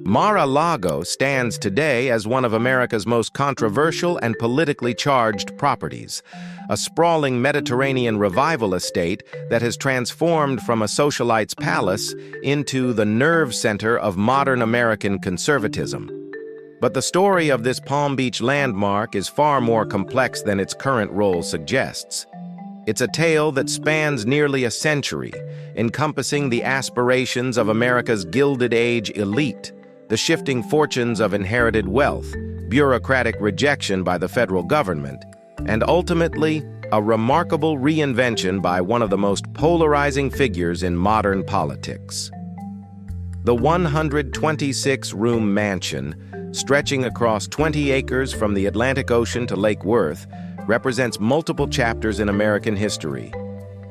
Mar-a-Lago stands today as one of America's most controversial and politically charged properties, a sprawling Mediterranean revival estate that has transformed from a socialite's palace into the nerve center of modern American conservatism. But the story of this Palm Beach landmark is far more complex than its current role suggests. It's a tale that spans nearly a century, encompassing the aspirations of America's Gilded Age elite, the shifting fortunes of inherited wealth, bureaucratic rejection by the federal government, and ultimately, a remarkable reinvention by one of the most polarizing figures in modern politics. The 126-room mansion, stretching across 20 acres from the Atlantic Ocean to Lake Worth, represents multiple chapters in American history,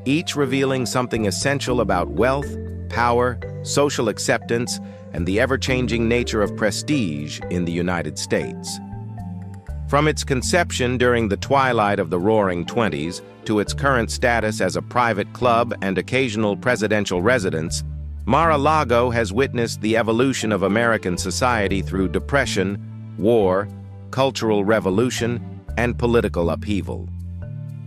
each revealing something essential about wealth, power, social acceptance, and the ever-changing nature of prestige in the United States. From its conception during the twilight of the Roaring Twenties to its current status as a private club and occasional presidential residence, Mar-a-Lago has witnessed the evolution of American society through depression, war, cultural revolution, and political upheaval.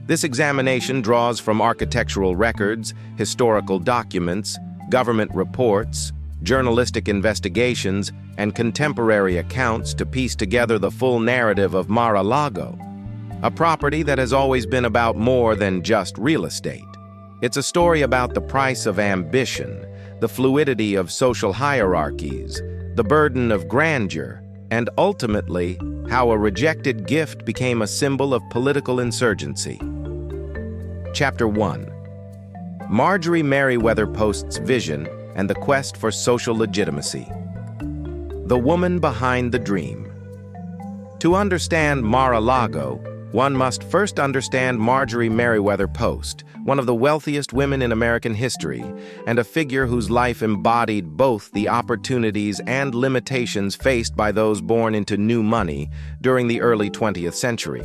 This examination draws from architectural records, historical documents, government reports, journalistic investigations, and contemporary accounts to piece together the full narrative of Mar-a-Lago, a property that has always been about more than just real estate. It's a story about the price of ambition, the fluidity of social hierarchies, the burden of grandeur, and ultimately, how a rejected gift became a symbol of political insurgency. Chapter 1. Marjorie Merriweather Post's vision and the quest for social legitimacy. The woman behind the dream. To understand Mar-a-Lago, one must first understand Marjorie Merriweather Post, one of the wealthiest women in American history, and a figure whose life embodied both the opportunities and limitations faced by those born into new money during the early 20th century.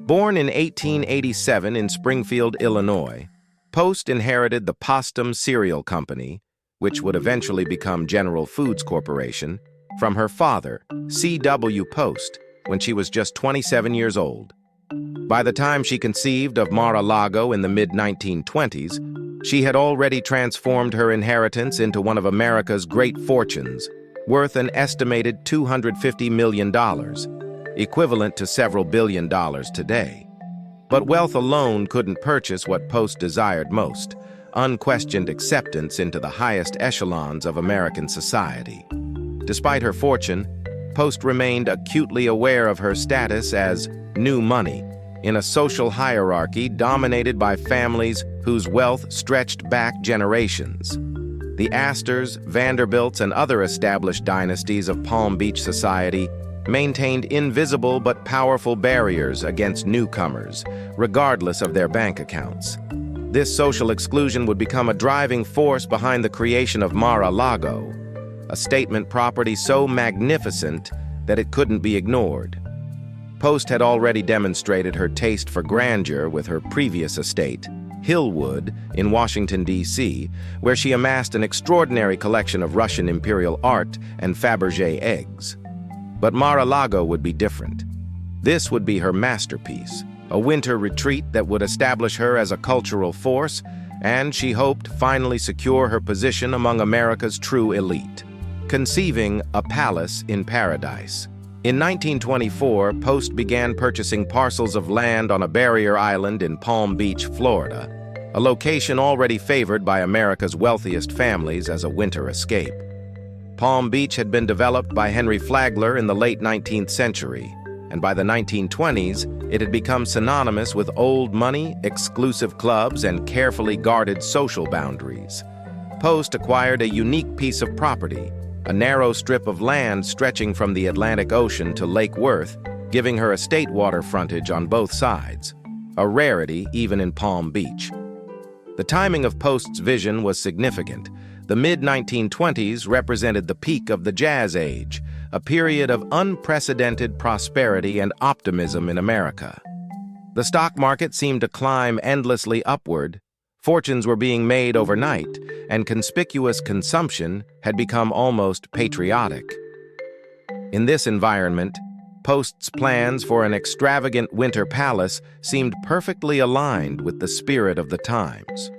Born in 1887 in Springfield, Illinois, Post inherited the Postum Cereal Company, which would eventually become General Foods Corporation, from her father, C.W. Post, when she was just 27 years old. By the time she conceived of Mar-a-Lago in the mid-1920s, she had already transformed her inheritance into one of America's great fortunes, worth an estimated $250 million, equivalent to several billion dollars today. But wealth alone couldn't purchase what Post desired most: unquestioned acceptance into the highest echelons of American society. Despite her fortune, Post remained acutely aware of her status as new money in a social hierarchy dominated by families whose wealth stretched back generations. The Astors, Vanderbilts, and other established dynasties of Palm Beach society maintained invisible but powerful barriers against newcomers, regardless of their bank accounts. This social exclusion would become a driving force behind the creation of Mar-a-Lago, a statement property so magnificent that it couldn't be ignored. Post had already demonstrated her taste for grandeur with her previous estate, Hillwood, in Washington, D.C., where she amassed an extraordinary collection of Russian imperial art and Fabergé eggs. But Mar-a-Lago would be different. This would be her masterpiece, a winter retreat that would establish her as a cultural force, and she hoped finally secure her position among America's true elite. Conceiving a palace in paradise. In 1924, Post began purchasing parcels of land on a barrier island in Palm Beach, Florida, a location already favored by America's wealthiest families as a winter escape. Palm Beach had been developed by Henry Flagler in the late 19th century, and by the 1920s, it had become synonymous with old money, exclusive clubs, and carefully guarded social boundaries. Post acquired a unique piece of property, a narrow strip of land stretching from the Atlantic Ocean to Lake Worth, giving her estate water frontage on both sides, a rarity even in Palm Beach. The timing of Post's vision was significant. The mid-1920s represented the peak of the Jazz Age, a period of unprecedented prosperity and optimism in America. The stock market seemed to climb endlessly upward, Fortunes were being made overnight, and conspicuous consumption had become almost patriotic. In this environment, Post's plans for an extravagant winter palace seemed perfectly aligned with the spirit of the times.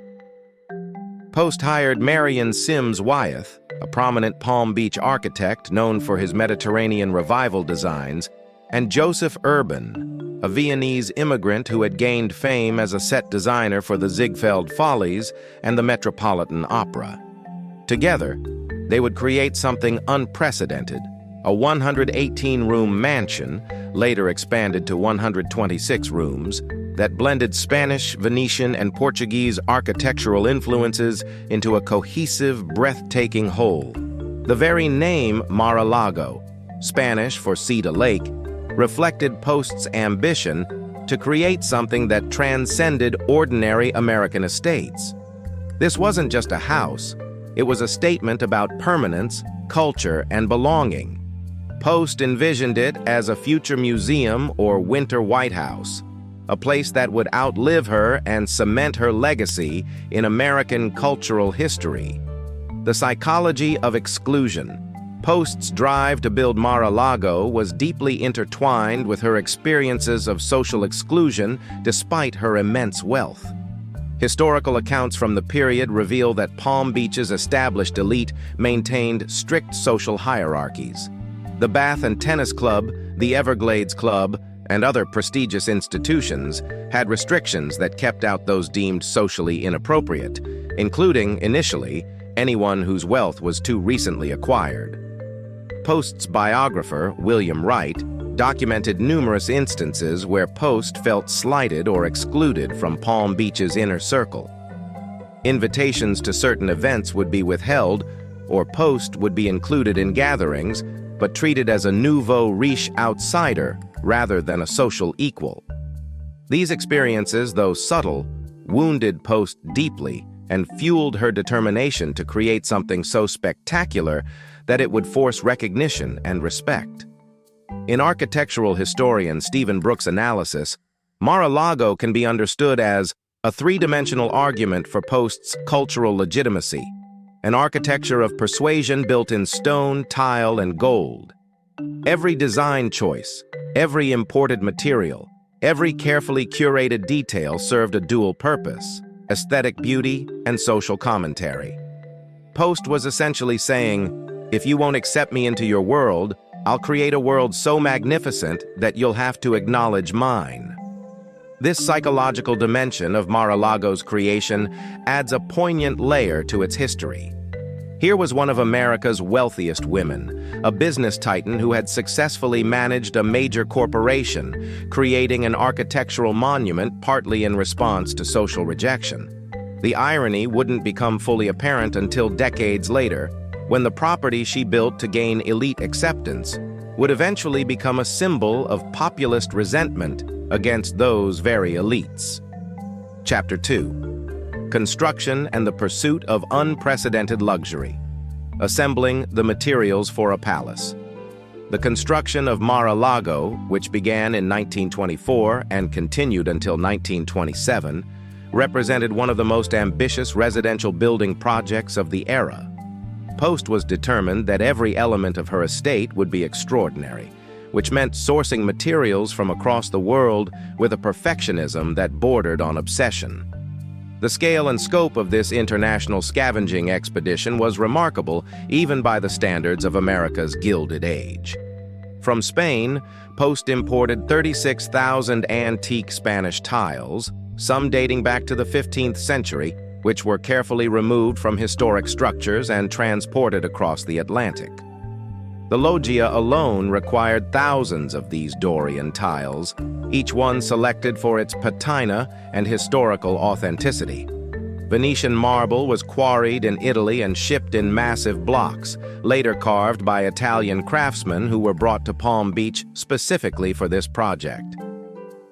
Post hired Marion Sims Wyeth, a prominent Palm Beach architect known for his Mediterranean revival designs, and Joseph Urban, a Viennese immigrant who had gained fame as a set designer for the Ziegfeld Follies and the Metropolitan Opera. Together, they would create something unprecedented, a 118-room mansion, later expanded to 126 rooms, that blended Spanish, Venetian, and Portuguese architectural influences into a cohesive, breathtaking whole. The very name Mar-a-Lago, Spanish for sea to lake, reflected Post's ambition to create something that transcended ordinary American estates. This wasn't just a house, it was a statement about permanence, culture, and belonging. Post envisioned it as a future museum or winter White House, a place that would outlive her and cement her legacy in American cultural history. The psychology of exclusion. Post's drive to build Mar-a-Lago was deeply intertwined with her experiences of social exclusion despite her immense wealth. Historical accounts from the period reveal that Palm Beach's established elite maintained strict social hierarchies. The Bath and Tennis Club, the Everglades Club, and other prestigious institutions had restrictions that kept out those deemed socially inappropriate, including, initially, anyone whose wealth was too recently acquired. Post's biographer, William Wright, documented numerous instances where Post felt slighted or excluded from Palm Beach's inner circle. Invitations to certain events would be withheld, or Post would be included in gatherings, but treated as a nouveau riche outsider rather than a social equal. These experiences, though subtle, wounded Post deeply and fueled her determination to create something so spectacular that it would force recognition and respect. In architectural historian Stephen Brooks' analysis, Mar-a-Lago can be understood as a three-dimensional argument for Post's cultural legitimacy, an architecture of persuasion built in stone, tile, and gold. Every design choice, every imported material, every carefully curated detail served a dual purpose: aesthetic beauty and social commentary. Post was essentially saying, if you won't accept me into your world, I'll create a world so magnificent that you'll have to acknowledge mine. This psychological dimension of Mar-a-Lago's creation adds a poignant layer to its history. Here was one of America's wealthiest women, a business titan who had successfully managed a major corporation, creating an architectural monument partly in response to social rejection. The irony wouldn't become fully apparent until decades later, when the property she built to gain elite acceptance would eventually become a symbol of populist resentment against those very elites. Chapter 2. Construction and the Pursuit of Unprecedented Luxury. Assembling the Materials for a Palace. The construction of Mar-a-Lago, which began in 1924 and continued until 1927, represented one of the most ambitious residential building projects of the era. Post was determined that every element of her estate would be extraordinary, which meant sourcing materials from across the world with a perfectionism that bordered on obsession. The scale and scope of this international scavenging expedition was remarkable even by the standards of America's Gilded Age. From Spain, Post imported 36,000 antique Spanish tiles, some dating back to the 15th century, which were carefully removed from historic structures and transported across the Atlantic. The loggia alone required thousands of these Dorian tiles, each one selected for its patina and historical authenticity. Venetian marble was quarried in Italy and shipped in massive blocks, later carved by Italian craftsmen who were brought to Palm Beach specifically for this project.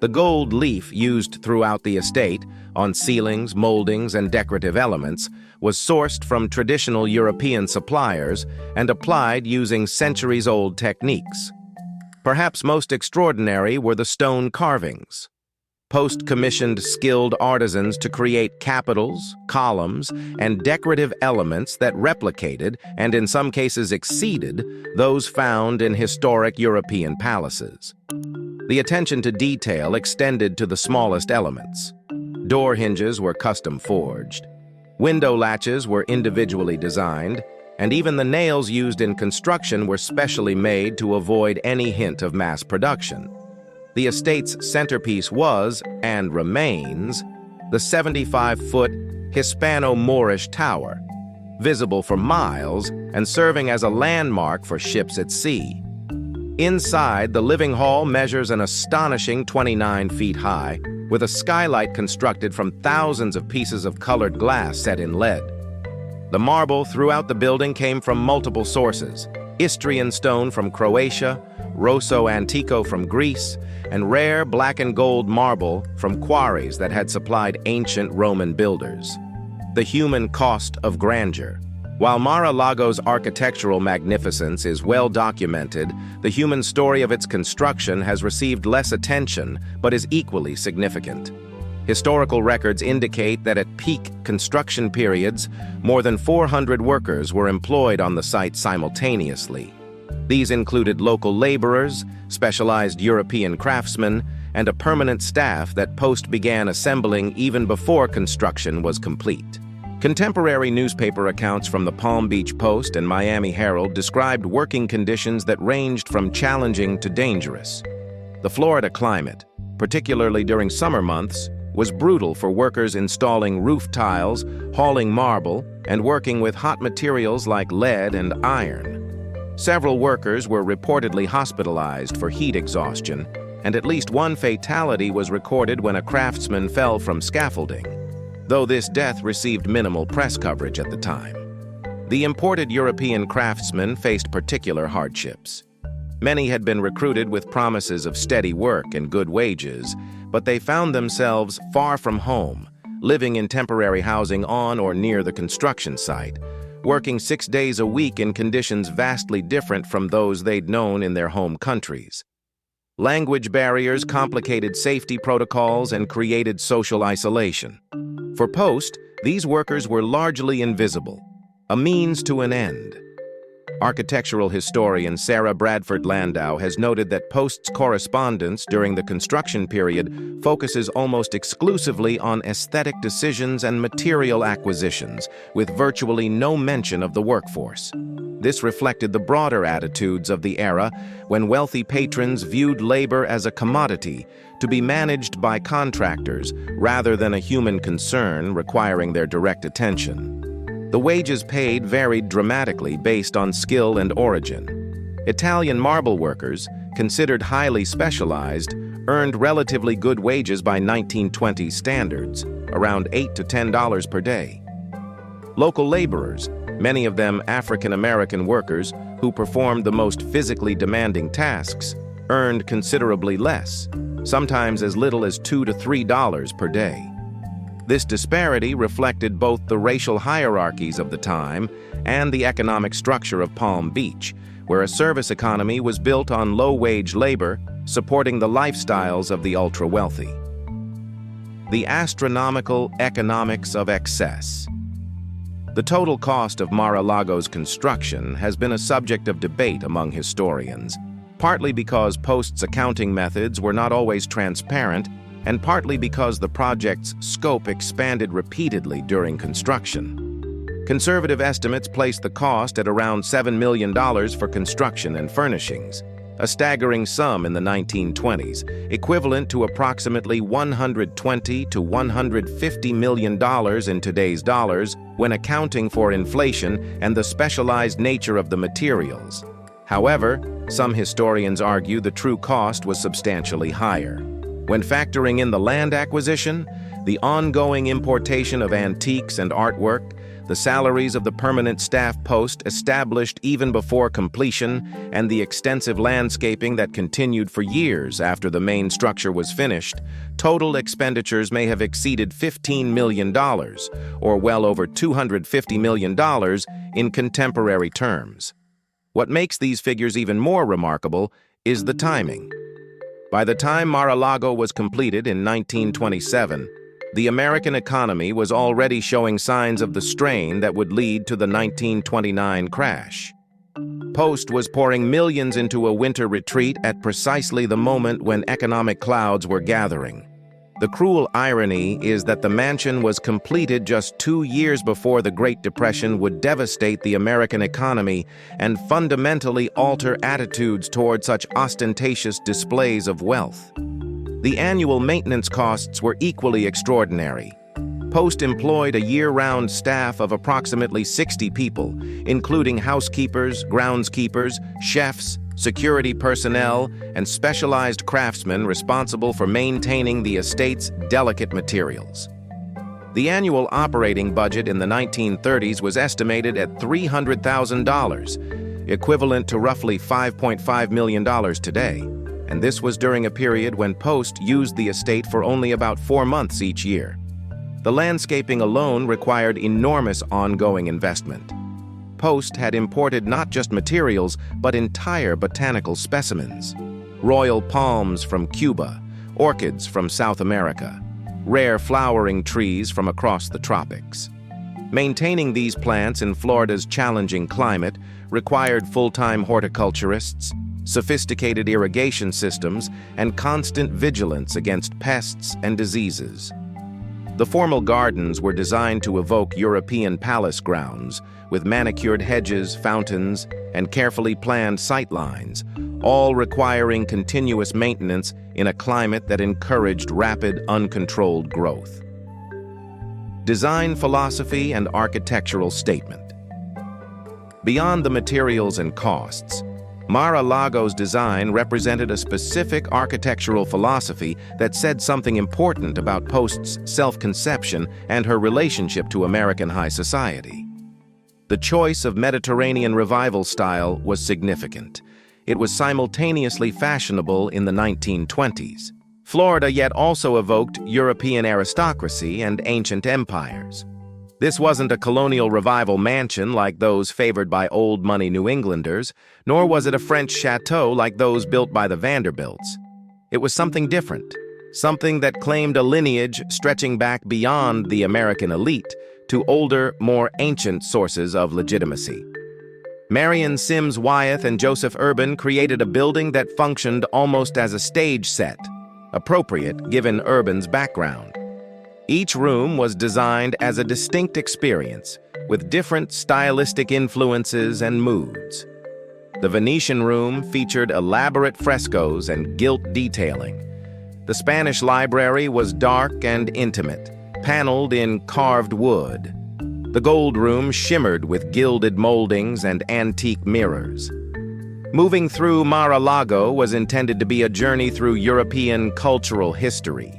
The gold leaf used throughout the estate, on ceilings, moldings, and decorative elements, was sourced from traditional European suppliers and applied using centuries-old techniques. Perhaps most extraordinary were the stone carvings. Post commissioned skilled artisans to create capitals, columns, and decorative elements that replicated, and in some cases exceeded, those found in historic European palaces. The attention to detail extended to the smallest elements. Door hinges were custom forged. Window latches were individually designed, and even the nails used in construction were specially made to avoid any hint of mass production. The estate's centerpiece was, and remains, the 75-foot Hispano-Moorish tower, visible for miles and serving as a landmark for ships at sea. Inside, the living hall measures an astonishing 29 feet high, with a skylight constructed from thousands of pieces of colored glass set in lead. The marble throughout the building came from multiple sources: Istrian stone from Croatia, Rosso Antico from Greece, and rare black and gold marble from quarries that had supplied ancient Roman builders. The human cost of grandeur. While Mar-a-Lago's architectural magnificence is well documented, the human story of its construction has received less attention but is equally significant. Historical records indicate that at peak construction periods, more than 400 workers were employed on the site simultaneously. These included local laborers, specialized European craftsmen, and a permanent staff that Post began assembling even before construction was complete. Contemporary newspaper accounts from the Palm Beach Post and Miami Herald described working conditions that ranged from challenging to dangerous. The Florida climate, particularly during summer months, was brutal for workers installing roof tiles, hauling marble, and working with hot materials like lead and iron. Several workers were reportedly hospitalized for heat exhaustion, and at least one fatality was recorded when a craftsman fell from scaffolding, though this death received minimal press coverage at the time. The imported European craftsmen faced particular hardships. Many had been recruited with promises of steady work and good wages, but they found themselves far from home, living in temporary housing on or near the construction site, working 6 days a week in conditions vastly different from those they'd known in their home countries. Language barriers complicated safety protocols and created social isolation. For Post, these workers were largely invisible, a means to an end. Architectural historian Sarah Bradford Landau has noted that Post's correspondence during the construction period focuses almost exclusively on aesthetic decisions and material acquisitions, with virtually no mention of the workforce. This reflected the broader attitudes of the era, when wealthy patrons viewed labor as a commodity to be managed by contractors rather than a human concern requiring their direct attention. The wages paid varied dramatically based on skill and origin. Italian marble workers, considered highly specialized, earned relatively good wages by 1920s standards, around $8 to $10 per day. Local laborers, many of them African-American workers who performed the most physically demanding tasks, earned considerably less, sometimes as little as $2 to $3 per day. This disparity reflected both the racial hierarchies of the time and the economic structure of Palm Beach, where a service economy was built on low-wage labor, supporting the lifestyles of the ultra-wealthy. The astronomical economics of excess. The total cost of Mar-a-Lago's construction has been a subject of debate among historians, partly because Post's accounting methods were not always transparent, and partly because the project's scope expanded repeatedly during construction. Conservative estimates place the cost at around $7 million for construction and furnishings, a staggering sum in the 1920s, equivalent to approximately $120 to $150 million in today's dollars when accounting for inflation and the specialized nature of the materials. However, some historians argue the true cost was substantially higher. When factoring in the land acquisition, the ongoing importation of antiques and artwork, the salaries of the permanent staff Post established even before completion, and the extensive landscaping that continued for years after the main structure was finished, total expenditures may have exceeded $15 million, or well over $250 million in contemporary terms. What makes these figures even more remarkable is the timing. By the time Mar-a-Lago was completed in 1927, the American economy was already showing signs of the strain that would lead to the 1929 crash. Post was pouring millions into a winter retreat at precisely the moment when economic clouds were gathering. The cruel irony is that the mansion was completed just 2 years before the Great Depression would devastate the American economy and fundamentally alter attitudes toward such ostentatious displays of wealth. The annual maintenance costs were equally extraordinary. Post employed a year-round staff of approximately 60 people, including housekeepers, groundskeepers, chefs, security personnel, and specialized craftsmen responsible for maintaining the estate's delicate materials. The annual operating budget in the 1930s was estimated at $300,000, equivalent to roughly $5.5 million today, and this was during a period when Post used the estate for only about 4 months each year. The landscaping alone required enormous ongoing investment. Post had imported not just materials, but entire botanical specimens. Royal palms from Cuba, orchids from South America, rare flowering trees from across the tropics. Maintaining these plants in Florida's challenging climate required full-time horticulturists, sophisticated irrigation systems, and constant vigilance against pests and diseases. The formal gardens were designed to evoke European palace grounds, with manicured hedges, fountains, and carefully planned sightlines, all requiring continuous maintenance in a climate that encouraged rapid, uncontrolled growth. Design philosophy and architectural statement. Beyond the materials and costs, Mar-a-Lago's design represented a specific architectural philosophy that said something important about Post's self-conception and her relationship to American high society. The choice of Mediterranean revival style was significant. It was simultaneously fashionable in the 1920s. Florida yet also evoked European aristocracy and ancient empires. This wasn't a colonial revival mansion like those favored by old-money New Englanders, nor was it a French chateau like those built by the Vanderbilts. It was something different, something that claimed a lineage stretching back beyond the American elite to older, more ancient sources of legitimacy. Marion Sims Wyeth and Joseph Urban created a building that functioned almost as a stage set, appropriate given Urban's background. Each room was designed as a distinct experience, with different stylistic influences and moods. The Venetian room featured elaborate frescoes and gilt detailing. The Spanish library was dark and intimate, paneled in carved wood. The gold room shimmered with gilded moldings and antique mirrors. Moving through Mar-a-Lago was intended to be a journey through European cultural history,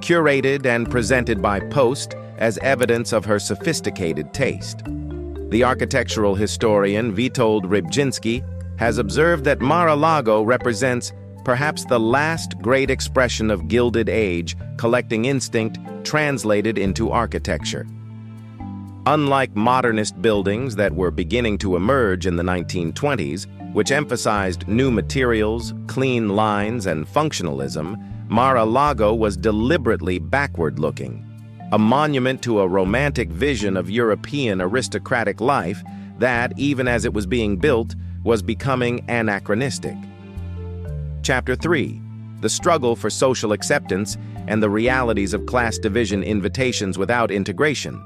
curated and presented by Post as evidence of her sophisticated taste. The architectural historian Witold Rybczynski has observed that Mar-a-Lago represents perhaps the last great expression of Gilded Age collecting instinct translated into architecture. Unlike modernist buildings that were beginning to emerge in the 1920s, which emphasized new materials, clean lines, and functionalism, Mar-a-Lago was deliberately backward-looking, a monument to a romantic vision of European aristocratic life that, even as it was being built, was becoming anachronistic. Chapter 3. The struggle for social acceptance and the realities of class division invitations without integration.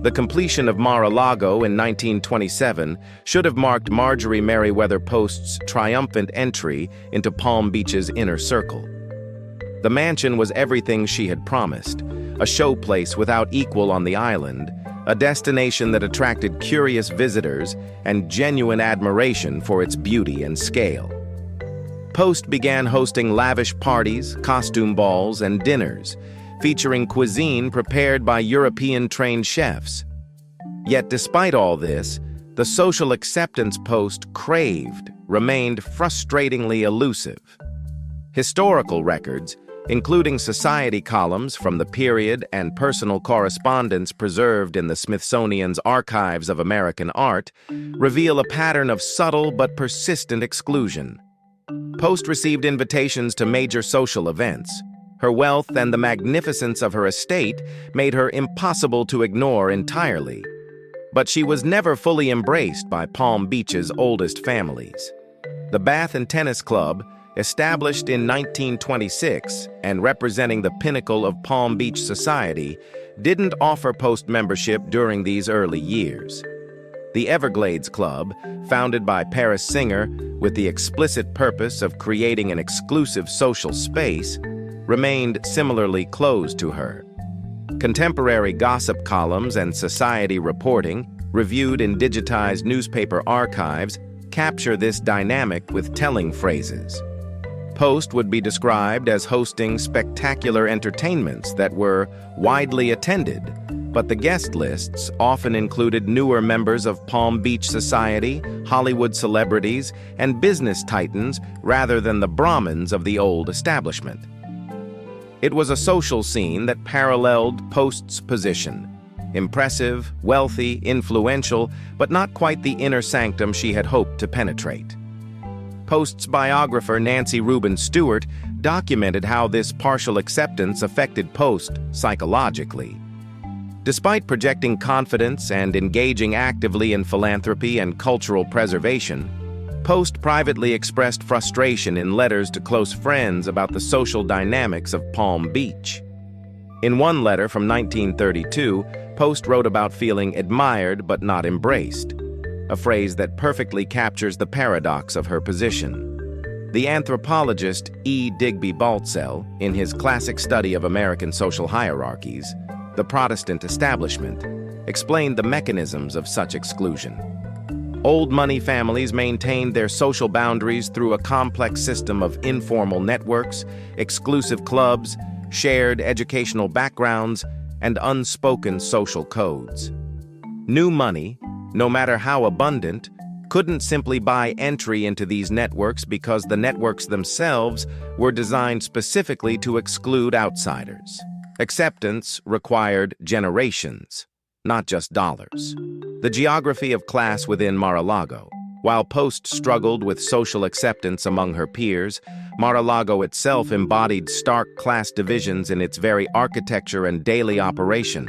The completion of Mar-a-Lago in 1927 should have marked Marjorie Merriweather Post's triumphant entry into Palm Beach's inner circle. The mansion was everything she had promised, a showplace without equal on the island, a destination that attracted curious visitors and genuine admiration for its beauty and scale. Post began hosting lavish parties, costume balls, and dinners, featuring cuisine prepared by European-trained chefs. Yet despite all this, the social acceptance Post craved remained frustratingly elusive. Historical records, including society columns from the period and personal correspondence preserved in the Smithsonian's Archives of American Art, reveal a pattern of subtle but persistent exclusion. Post received invitations to major social events. Her wealth and the magnificence of her estate made her impossible to ignore entirely. But she was never fully embraced by Palm Beach's oldest families. The Bath and Tennis Club, established in 1926 and representing the pinnacle of Palm Beach society, didn't offer Post membership during these early years. The Everglades Club, founded by Paris Singer with the explicit purpose of creating an exclusive social space, remained similarly closed to her. Contemporary gossip columns and society reporting, reviewed in digitized newspaper archives, capture this dynamic with telling phrases. Post would be described as hosting spectacular entertainments that were widely attended, but the guest lists often included newer members of Palm Beach society, Hollywood celebrities, and business titans rather than the Brahmins of the old establishment. It was a social scene that paralleled Post's position. Impressive, wealthy, influential, but not quite the inner sanctum she had hoped to penetrate. Post's biographer Nancy Rubin Stewart documented how this partial acceptance affected Post psychologically. Despite projecting confidence and engaging actively in philanthropy and cultural preservation, Post privately expressed frustration in letters to close friends about the social dynamics of Palm Beach. In one letter from 1932, Post wrote about feeling admired but not embraced, a phrase that perfectly captures the paradox of her position. The anthropologist E. Digby Baltzell, in his classic study of American social hierarchies, The Protestant Establishment, explained the mechanisms of such exclusion. Old money families maintained their social boundaries through a complex system of informal networks, exclusive clubs, shared educational backgrounds, and unspoken social codes. New money, no matter how abundant, couldn't simply buy entry into these networks because the networks themselves were designed specifically to exclude outsiders. Acceptance required generations, not just dollars. The geography of class within Mar-a-Lago. While Post struggled with social acceptance among her peers, Mar-a-Lago itself embodied stark class divisions in its very architecture and daily operation.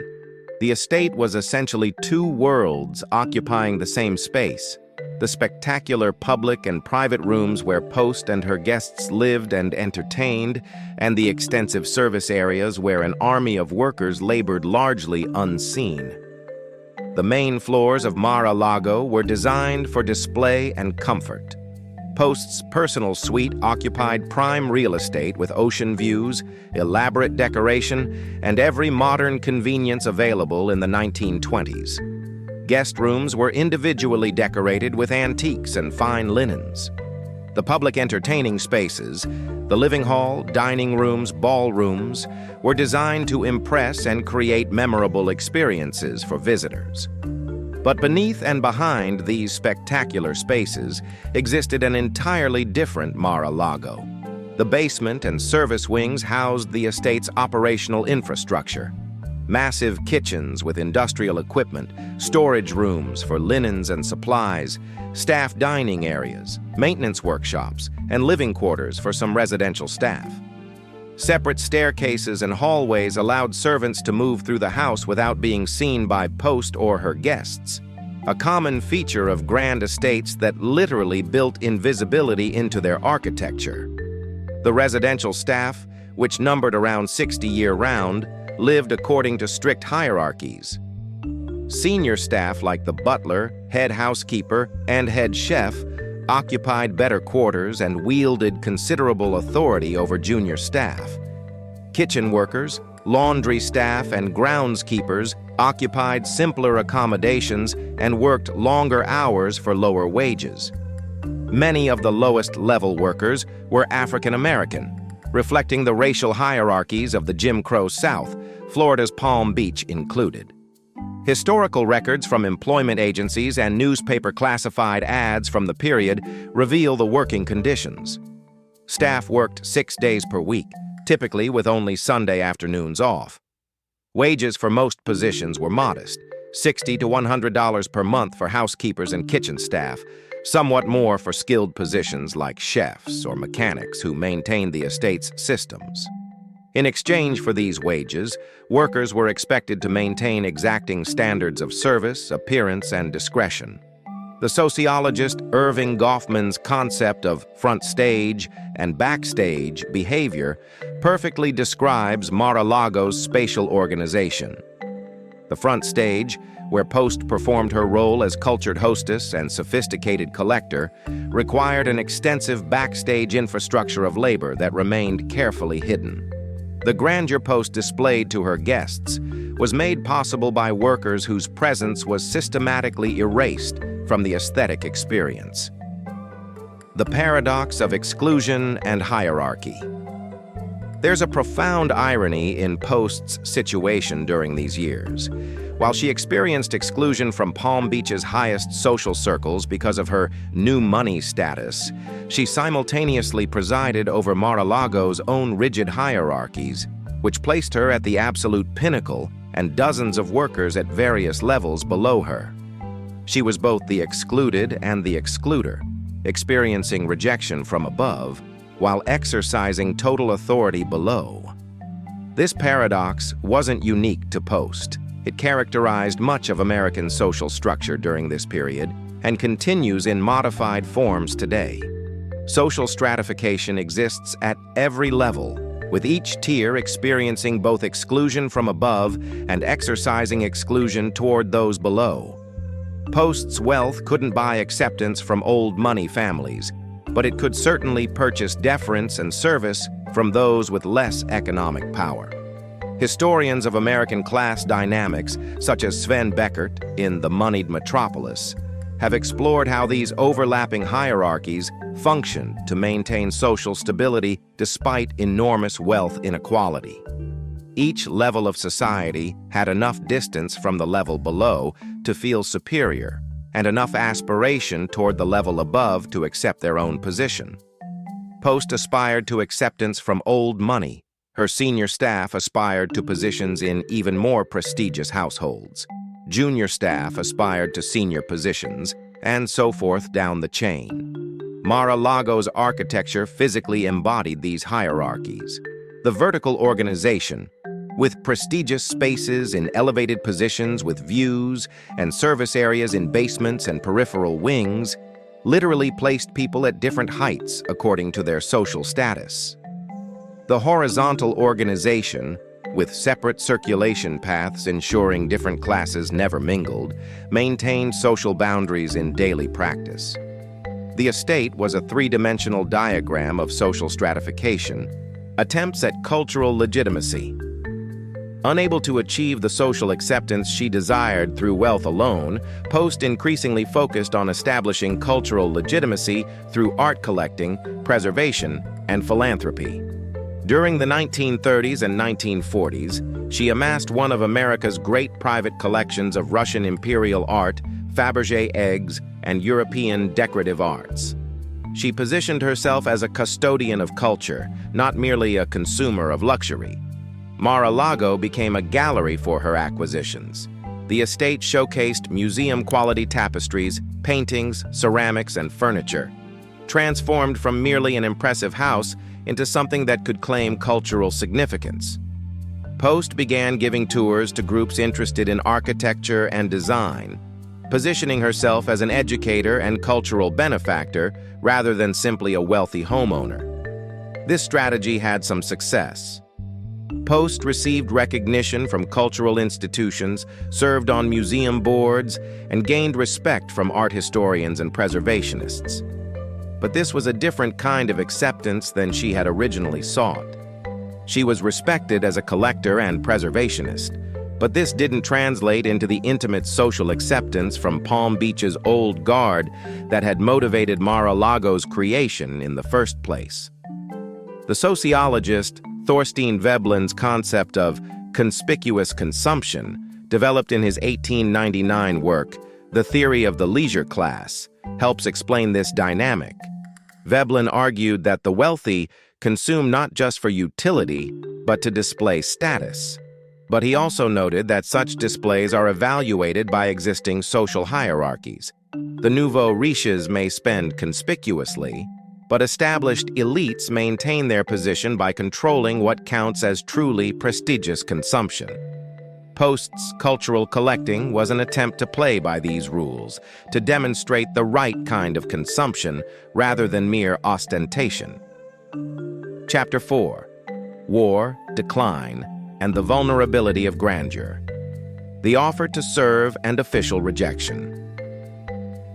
The estate was essentially two worlds occupying the same space: the spectacular public and private rooms where Post and her guests lived and entertained, and the extensive service areas where an army of workers labored largely unseen. The main floors of Mar-a-Lago were designed for display and comfort. Post's personal suite occupied prime real estate with ocean views, elaborate decoration, and every modern convenience available in the 1920s. Guest rooms were individually decorated with antiques and fine linens. The public entertaining spaces, the living hall, dining rooms, ballrooms, were designed to impress and create memorable experiences for visitors. But beneath and behind these spectacular spaces existed an entirely different Mar-a-Lago. The basement and service wings housed the estate's operational infrastructure. Massive kitchens with industrial equipment, storage rooms for linens and supplies, staff dining areas, maintenance workshops, and living quarters for some residential staff. Separate staircases and hallways allowed servants to move through the house without being seen by Post or her guests, a common feature of grand estates that literally built invisibility into their architecture. The residential staff, which numbered around 60 year-round, lived according to strict hierarchies. Senior staff like the butler, head housekeeper, and head chef occupied better quarters and wielded considerable authority over junior staff. Kitchen workers, laundry staff, and groundskeepers occupied simpler accommodations and worked longer hours for lower wages. Many of the lowest-level workers were African American, reflecting the racial hierarchies of the Jim Crow South, Florida's Palm Beach included. Historical records from employment agencies and newspaper classified ads from the period reveal the working conditions. Staff worked 6 days per week, typically with only Sunday afternoons off. Wages for most positions were modest, $60 to $100 per month for housekeepers and kitchen staff, somewhat more for skilled positions like chefs or mechanics who maintained the estate's systems. In exchange for these wages, workers were expected to maintain exacting standards of service, appearance, and discretion. The sociologist Irving Goffman's concept of front stage and backstage behavior perfectly describes Mar-a-Lago's spatial organization. The front stage, where Post performed her role as cultured hostess and sophisticated collector, required an extensive backstage infrastructure of labor that remained carefully hidden. The grandeur Post displayed to her guests was made possible by workers whose presence was systematically erased from the aesthetic experience. The paradox of exclusion and hierarchy. There's a profound irony in Post's situation during these years. While she experienced exclusion from Palm Beach's highest social circles because of her new money status, she simultaneously presided over Mar-a-Lago's own rigid hierarchies, which placed her at the absolute pinnacle and dozens of workers at various levels below her. She was both the excluded and the excluder, experiencing rejection from above while exercising total authority below. This paradox wasn't unique to Post. It characterized much of American social structure during this period and continues in modified forms today. Social stratification exists at every level, with each tier experiencing both exclusion from above and exercising exclusion toward those below. Post's wealth couldn't buy acceptance from old money families, but it could certainly purchase deference and service from those with less economic power. Historians of American class dynamics, such as Sven Beckert in The Moneyed Metropolis, have explored how these overlapping hierarchies functioned to maintain social stability despite enormous wealth inequality. Each level of society had enough distance from the level below to feel superior, and enough aspiration toward the level above to accept their own position. Post aspired to acceptance from old money. Her senior staff aspired to positions in even more prestigious households. Junior staff aspired to senior positions, and so forth down the chain. Mar-a-Lago's architecture physically embodied these hierarchies. The vertical organization, with prestigious spaces in elevated positions with views and service areas in basements and peripheral wings, literally placed people at different heights according to their social status. The horizontal organization, with separate circulation paths ensuring different classes never mingled, maintained social boundaries in daily practice. The estate was a three-dimensional diagram of social stratification, attempts at cultural legitimacy. Unable to achieve the social acceptance she desired through wealth alone, Post increasingly focused on establishing cultural legitimacy through art collecting, preservation, and philanthropy. During the 1930s and 1940s, she amassed one of America's great private collections of Russian imperial art, Fabergé eggs, and European decorative arts. She positioned herself as a custodian of culture, not merely a consumer of luxury. Mar-a-Lago became a gallery for her acquisitions. The estate showcased museum-quality tapestries, paintings, ceramics, and furniture, transformed from merely an impressive house into something that could claim cultural significance. Post began giving tours to groups interested in architecture and design, positioning herself as an educator and cultural benefactor rather than simply a wealthy homeowner. This strategy had some success. Post received recognition from cultural institutions, served on museum boards, and gained respect from art historians and preservationists. But this was a different kind of acceptance than she had originally sought. She was respected as a collector and preservationist, but this didn't translate into the intimate social acceptance from Palm Beach's old guard that had motivated Mar-a-Lago's creation in the first place. The sociologist Thorstein Veblen's concept of conspicuous consumption, developed in his 1899 work, The Theory of the Leisure Class, helps explain this dynamic. Veblen argued that the wealthy consume not just for utility, but to display status. But he also noted that such displays are evaluated by existing social hierarchies. The nouveau riches may spend conspicuously, but established elites maintain their position by controlling what counts as truly prestigious consumption. Post's cultural collecting was an attempt to play by these rules, to demonstrate the right kind of consumption rather than mere ostentation. Chapter 4. War, Decline, and the Vulnerability of Grandeur. The Offer to Serve and Official Rejection.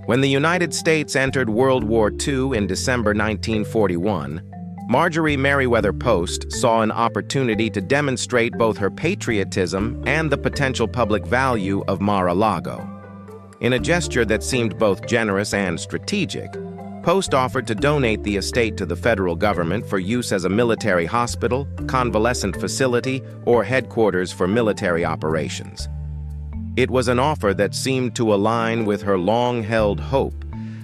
When the United States entered World War II in December 1941, Marjorie Merriweather Post saw an opportunity to demonstrate both her patriotism and the potential public value of Mar-a-Lago. In a gesture that seemed both generous and strategic, Post offered to donate the estate to the federal government for use as a military hospital, convalescent facility, or headquarters for military operations. It was an offer that seemed to align with her long-held hope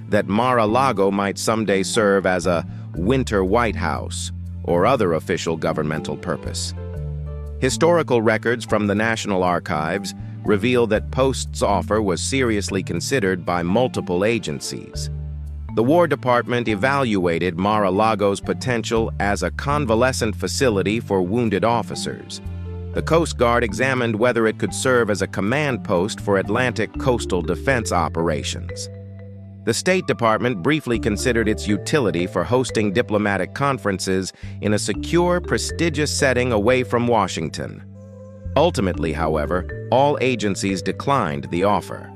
that Mar-a-Lago might someday serve as a winter White House or other official governmental purpose. Historical records from the National Archives reveal that Post's offer was seriously considered by multiple agencies. The War Department evaluated Mar-a-Lago's potential as a convalescent facility for wounded officers. The Coast Guard examined whether it could serve as a command post for Atlantic coastal defense operations. The State Department briefly considered its utility for hosting diplomatic conferences in a secure, prestigious setting away from Washington. Ultimately, however, all agencies declined the offer.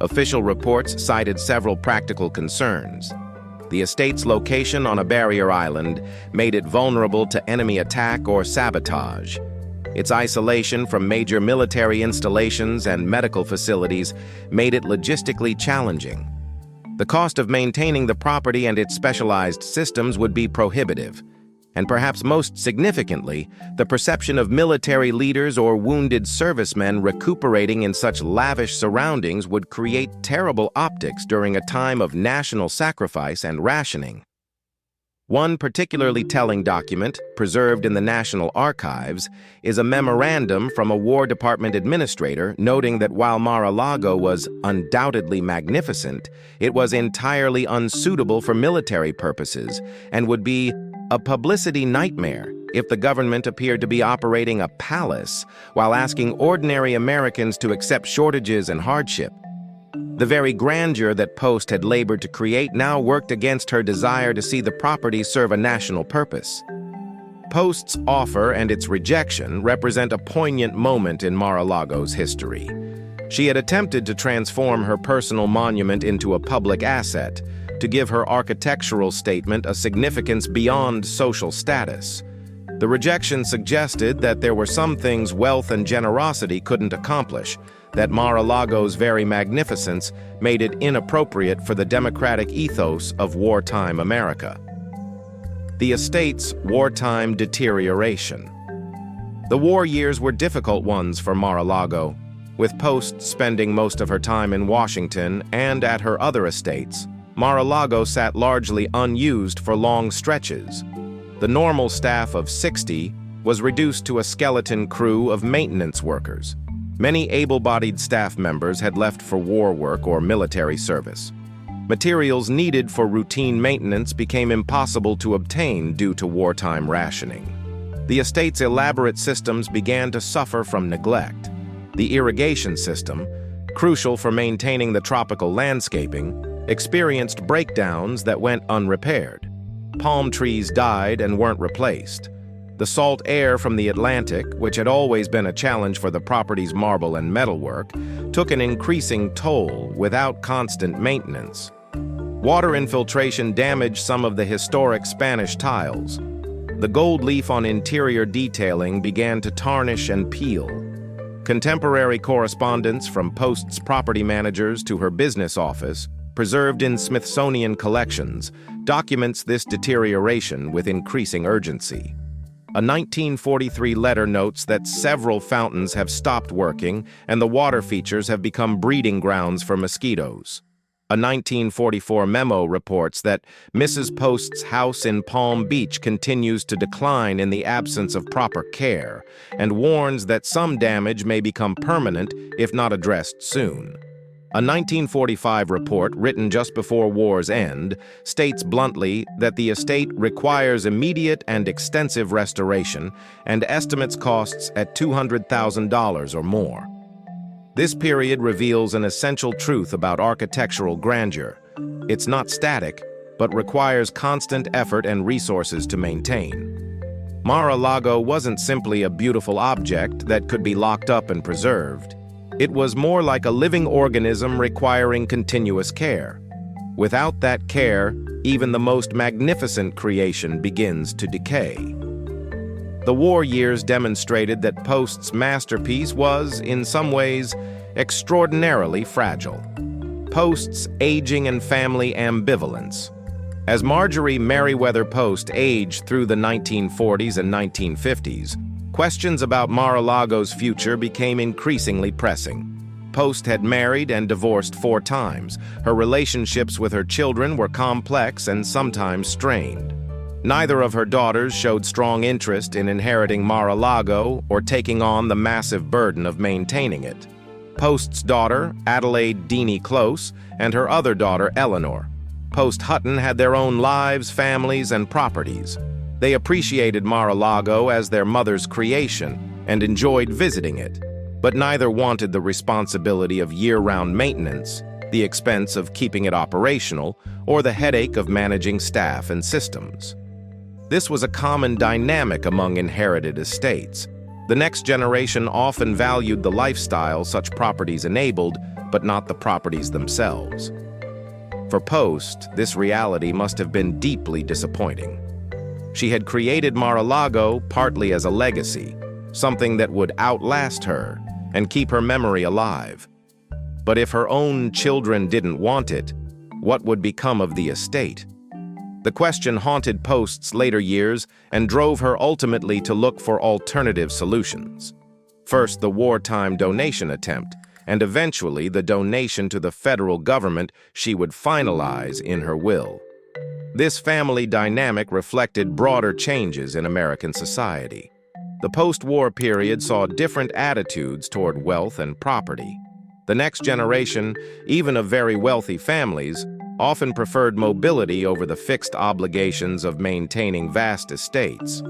Official reports cited several practical concerns. The estate's location on a barrier island made it vulnerable to enemy attack or sabotage. Its isolation from major military installations and medical facilities made it logistically challenging. The cost of maintaining the property and its specialized systems would be prohibitive. And perhaps most significantly, the perception of military leaders or wounded servicemen recuperating in such lavish surroundings would create terrible optics during a time of national sacrifice and rationing. One particularly telling document, preserved in the National Archives, is a memorandum from a War Department administrator noting that while Mar-a-Lago was undoubtedly magnificent, it was entirely unsuitable for military purposes and would be a publicity nightmare if the government appeared to be operating a palace while asking ordinary Americans to accept shortages and hardship. The very grandeur that Post had labored to create now worked against her desire to see the property serve a national purpose. Post's offer and its rejection represent a poignant moment in Mar-a-Lago's history. She had attempted to transform her personal monument into a public asset, to give her architectural statement a significance beyond social status. The rejection suggested that there were some things wealth and generosity couldn't accomplish, that Mar-a-Lago's very magnificence made it inappropriate for the democratic ethos of wartime America. The estate's wartime deterioration. The war years were difficult ones for Mar-a-Lago, with Post spending most of her time in Washington and at her other estates. Mar-a-Lago sat largely unused for long stretches. The normal staff of 60 was reduced to a skeleton crew of maintenance workers. Many able-bodied staff members had left for war work or military service. Materials needed for routine maintenance became impossible to obtain due to wartime rationing. The estate's elaborate systems began to suffer from neglect. The irrigation system, crucial for maintaining the tropical landscaping, experienced breakdowns that went unrepaired. Palm trees died and weren't replaced. The salt air from the Atlantic, which had always been a challenge for the property's marble and metalwork, took an increasing toll without constant maintenance. Water infiltration damaged some of the historic Spanish tiles. The gold leaf on interior detailing began to tarnish and peel. Contemporary correspondence from Post's property managers to her business office, preserved in Smithsonian collections, documents this deterioration with increasing urgency. A 1943 letter notes that several fountains have stopped working and the water features have become breeding grounds for mosquitoes. A 1944 memo reports that Mrs. Post's house in Palm Beach continues to decline in the absence of proper care and warns that some damage may become permanent if not addressed soon. A 1945 report written just before war's end states bluntly that the estate requires immediate and extensive restoration and estimates costs at $200,000 or more. This period reveals an essential truth about architectural grandeur. It's not static, but requires constant effort and resources to maintain. Mar-a-Lago wasn't simply a beautiful object that could be locked up and preserved. It was more like a living organism requiring continuous care. Without that care, even the most magnificent creation begins to decay. The war years demonstrated that Post's masterpiece was, in some ways, extraordinarily fragile. Post's aging and family ambivalence. As Marjorie Merriweather Post aged through the 1940s and 1950s, questions about Mar-a-Lago's future became increasingly pressing. Post had married and divorced 4 times. Her relationships with her children were complex and sometimes strained. Neither of her daughters showed strong interest in inheriting Mar-a-Lago or taking on the massive burden of maintaining it. Post's daughter, Adelaide Deanie Close, and her other daughter, Eleanor. Post Hutton had their own lives, families, and properties. They appreciated Mar-a-Lago as their mother's creation and enjoyed visiting it, but neither wanted the responsibility of year-round maintenance, the expense of keeping it operational, or the headache of managing staff and systems. This was a common dynamic among inherited estates. The next generation often valued the lifestyle such properties enabled, but not the properties themselves. For Post, this reality must have been deeply disappointing. She had created Mar-a-Lago partly as a legacy, something that would outlast her and keep her memory alive. But if her own children didn't want it, what would become of the estate? The question haunted Post's later years and drove her ultimately to look for alternative solutions. First, the wartime donation attempt, and eventually the donation to the federal government she would finalize in her will. This family dynamic reflected broader changes in American society. The post-war period saw different attitudes toward wealth and property. The next generation, even of very wealthy families, often preferred mobility over the fixed obligations of maintaining vast estates.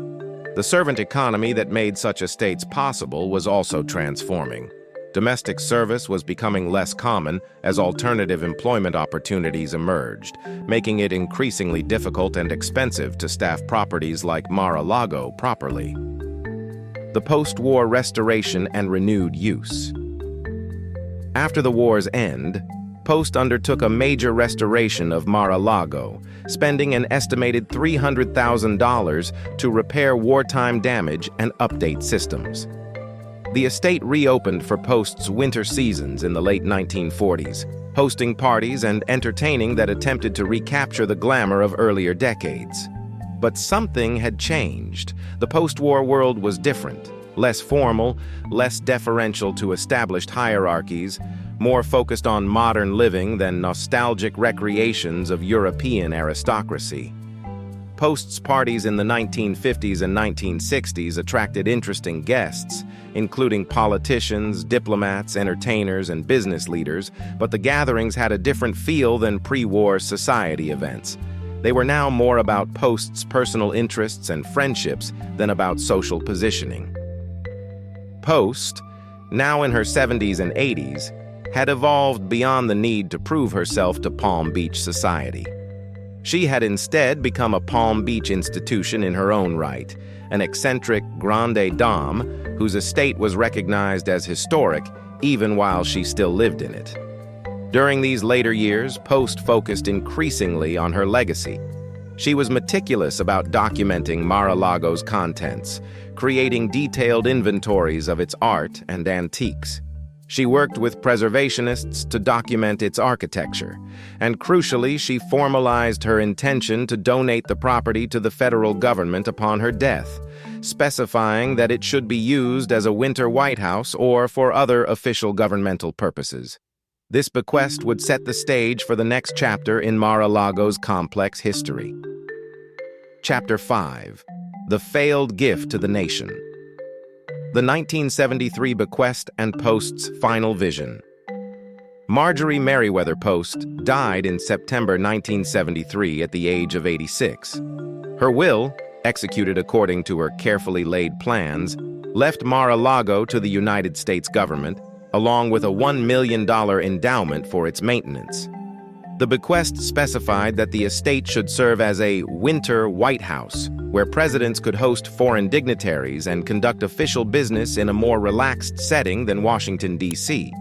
The servant economy that made such estates possible was also transforming. Domestic service was becoming less common as alternative employment opportunities emerged, making it increasingly difficult and expensive to staff properties like Mar-a-Lago properly. The post-war restoration and renewed use. After the war's end, Post undertook a major restoration of Mar-a-Lago, spending an estimated $300,000 to repair wartime damage and update systems. The estate reopened for Post's winter seasons in the late 1940s, hosting parties and entertaining that attempted to recapture the glamour of earlier decades. But something had changed. The post-war world was different, less formal, less deferential to established hierarchies, more focused on modern living than nostalgic recreations of European aristocracy. Post's parties in the 1950s and 1960s attracted interesting guests, including politicians, diplomats, entertainers, and business leaders, but the gatherings had a different feel than pre-war society events. They were now more about Post's personal interests and friendships than about social positioning. Post, now in her 70s and 80s, had evolved beyond the need to prove herself to Palm Beach society. She had instead become a Palm Beach institution in her own right, an eccentric grande dame whose estate was recognized as historic even while she still lived in it. During these later years, Post focused increasingly on her legacy. She was meticulous about documenting Mar-a-Lago's contents, creating detailed inventories of its art and antiques. She worked with preservationists to document its architecture, and crucially, she formalized her intention to donate the property to the federal government upon her death, specifying that it should be used as a winter White House or for other official governmental purposes. This bequest would set the stage for the next chapter in Mar-a-Lago's complex history. Chapter 5. The Failed Gift to the Nation. The 1973 Bequest and Post's Final Vision. Marjorie Merriweather Post died in September 1973 at the age of 86. Her will, executed according to her carefully laid plans, left Mar-a-Lago to the United States government, along with a $1 million endowment for its maintenance. The bequest specified that the estate should serve as a winter White House, where presidents could host foreign dignitaries and conduct official business in a more relaxed setting than Washington, D.C.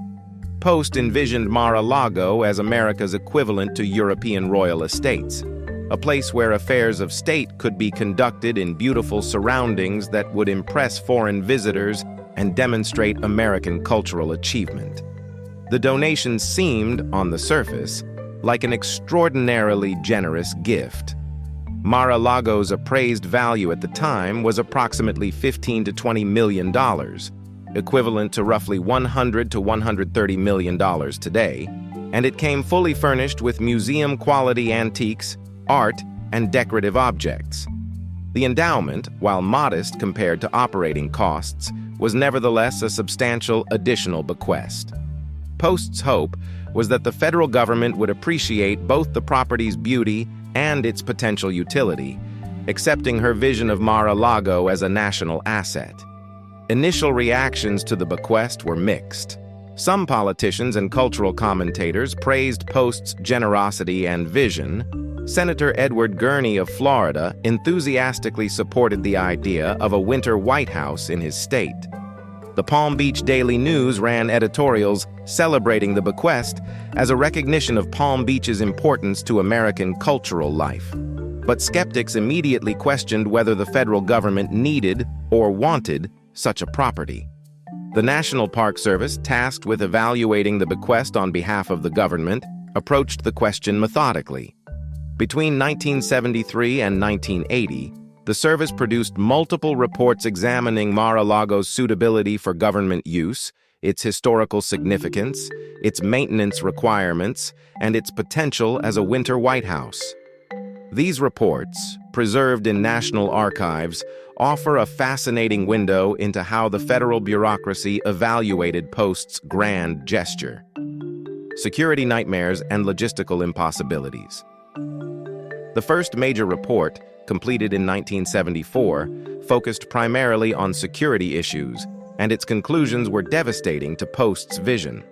Post envisioned Mar-a-Lago as America's equivalent to European royal estates, a place where affairs of state could be conducted in beautiful surroundings that would impress foreign visitors and demonstrate American cultural achievement. The donation seemed, on the surface, like an extraordinarily generous gift. Mar-a-Lago's appraised value at the time was approximately $15 to $20 million, equivalent to roughly $100 to $130 million today, and it came fully furnished with museum-quality antiques, art, and decorative objects. The endowment, while modest compared to operating costs, was nevertheless a substantial additional bequest. Post's hope was that the federal government would appreciate both the property's beauty and its potential utility, accepting her vision of Mar-a-Lago as a national asset. Initial reactions to the bequest were mixed. Some politicians and cultural commentators praised Post's generosity and vision. Senator Edward Gurney of Florida enthusiastically supported the idea of a winter White House in his state. The Palm Beach Daily News ran editorials celebrating the bequest as a recognition of Palm Beach's importance to American cultural life. But skeptics immediately questioned whether the federal government needed or wanted such a property. The National Park Service, tasked with evaluating the bequest on behalf of the government, approached the question methodically. Between 1973 and 1980, the service produced multiple reports examining Mar-a-Lago's suitability for government use, its historical significance, its maintenance requirements, and its potential as a winter White House. These reports, preserved in national archives, offer a fascinating window into how the federal bureaucracy evaluated Post's grand gesture. Security nightmares and logistical impossibilities. The first major report, completed in 1974, focused primarily on security issues, and its conclusions were devastating to Post's vision.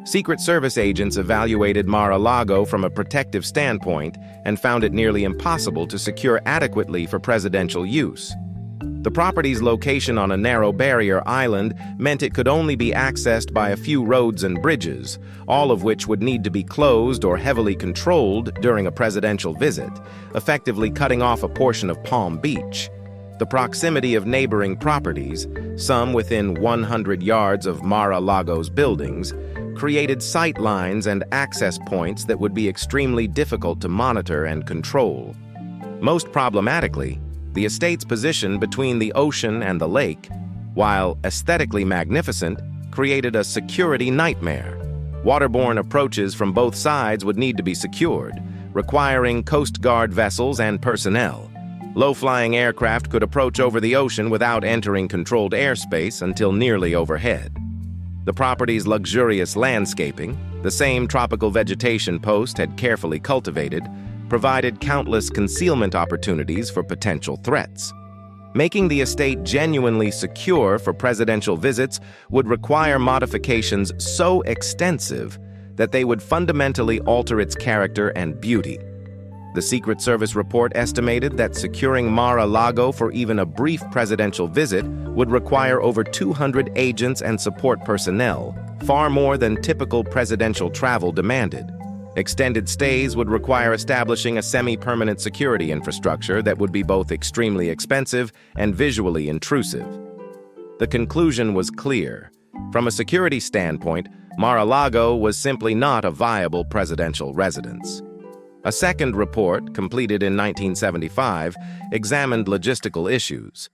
Secret Service agents evaluated Mar-a-Lago from a protective standpoint and found it nearly impossible to secure adequately for presidential use. The property's location on a narrow barrier island meant it could only be accessed by a few roads and bridges, all of which would need to be closed or heavily controlled during a presidential visit, effectively cutting off a portion of Palm Beach. The proximity of neighboring properties, some within 100 yards of Mar-a-Lago's buildings, created sight lines and access points that would be extremely difficult to monitor and control. Most problematically, the estate's position between the ocean and the lake, while aesthetically magnificent, created a security nightmare. Waterborne approaches from both sides would need to be secured, requiring Coast Guard vessels and personnel. Low-flying aircraft could approach over the ocean without entering controlled airspace until nearly overhead. The property's luxurious landscaping, the same tropical vegetation Post had carefully cultivated, provided countless concealment opportunities for potential threats. Making the estate genuinely secure for presidential visits would require modifications so extensive that they would fundamentally alter its character and beauty. The Secret Service report estimated that securing Mar-a-Lago for even a brief presidential visit would require over 200 agents and support personnel, far more than typical presidential travel demanded. Extended stays would require establishing a semi-permanent security infrastructure that would be both extremely expensive and visually intrusive. The conclusion was clear. From a security standpoint, Mar-a-Lago was simply not a viable presidential residence. A second report, completed in 1975, examined logistical issues.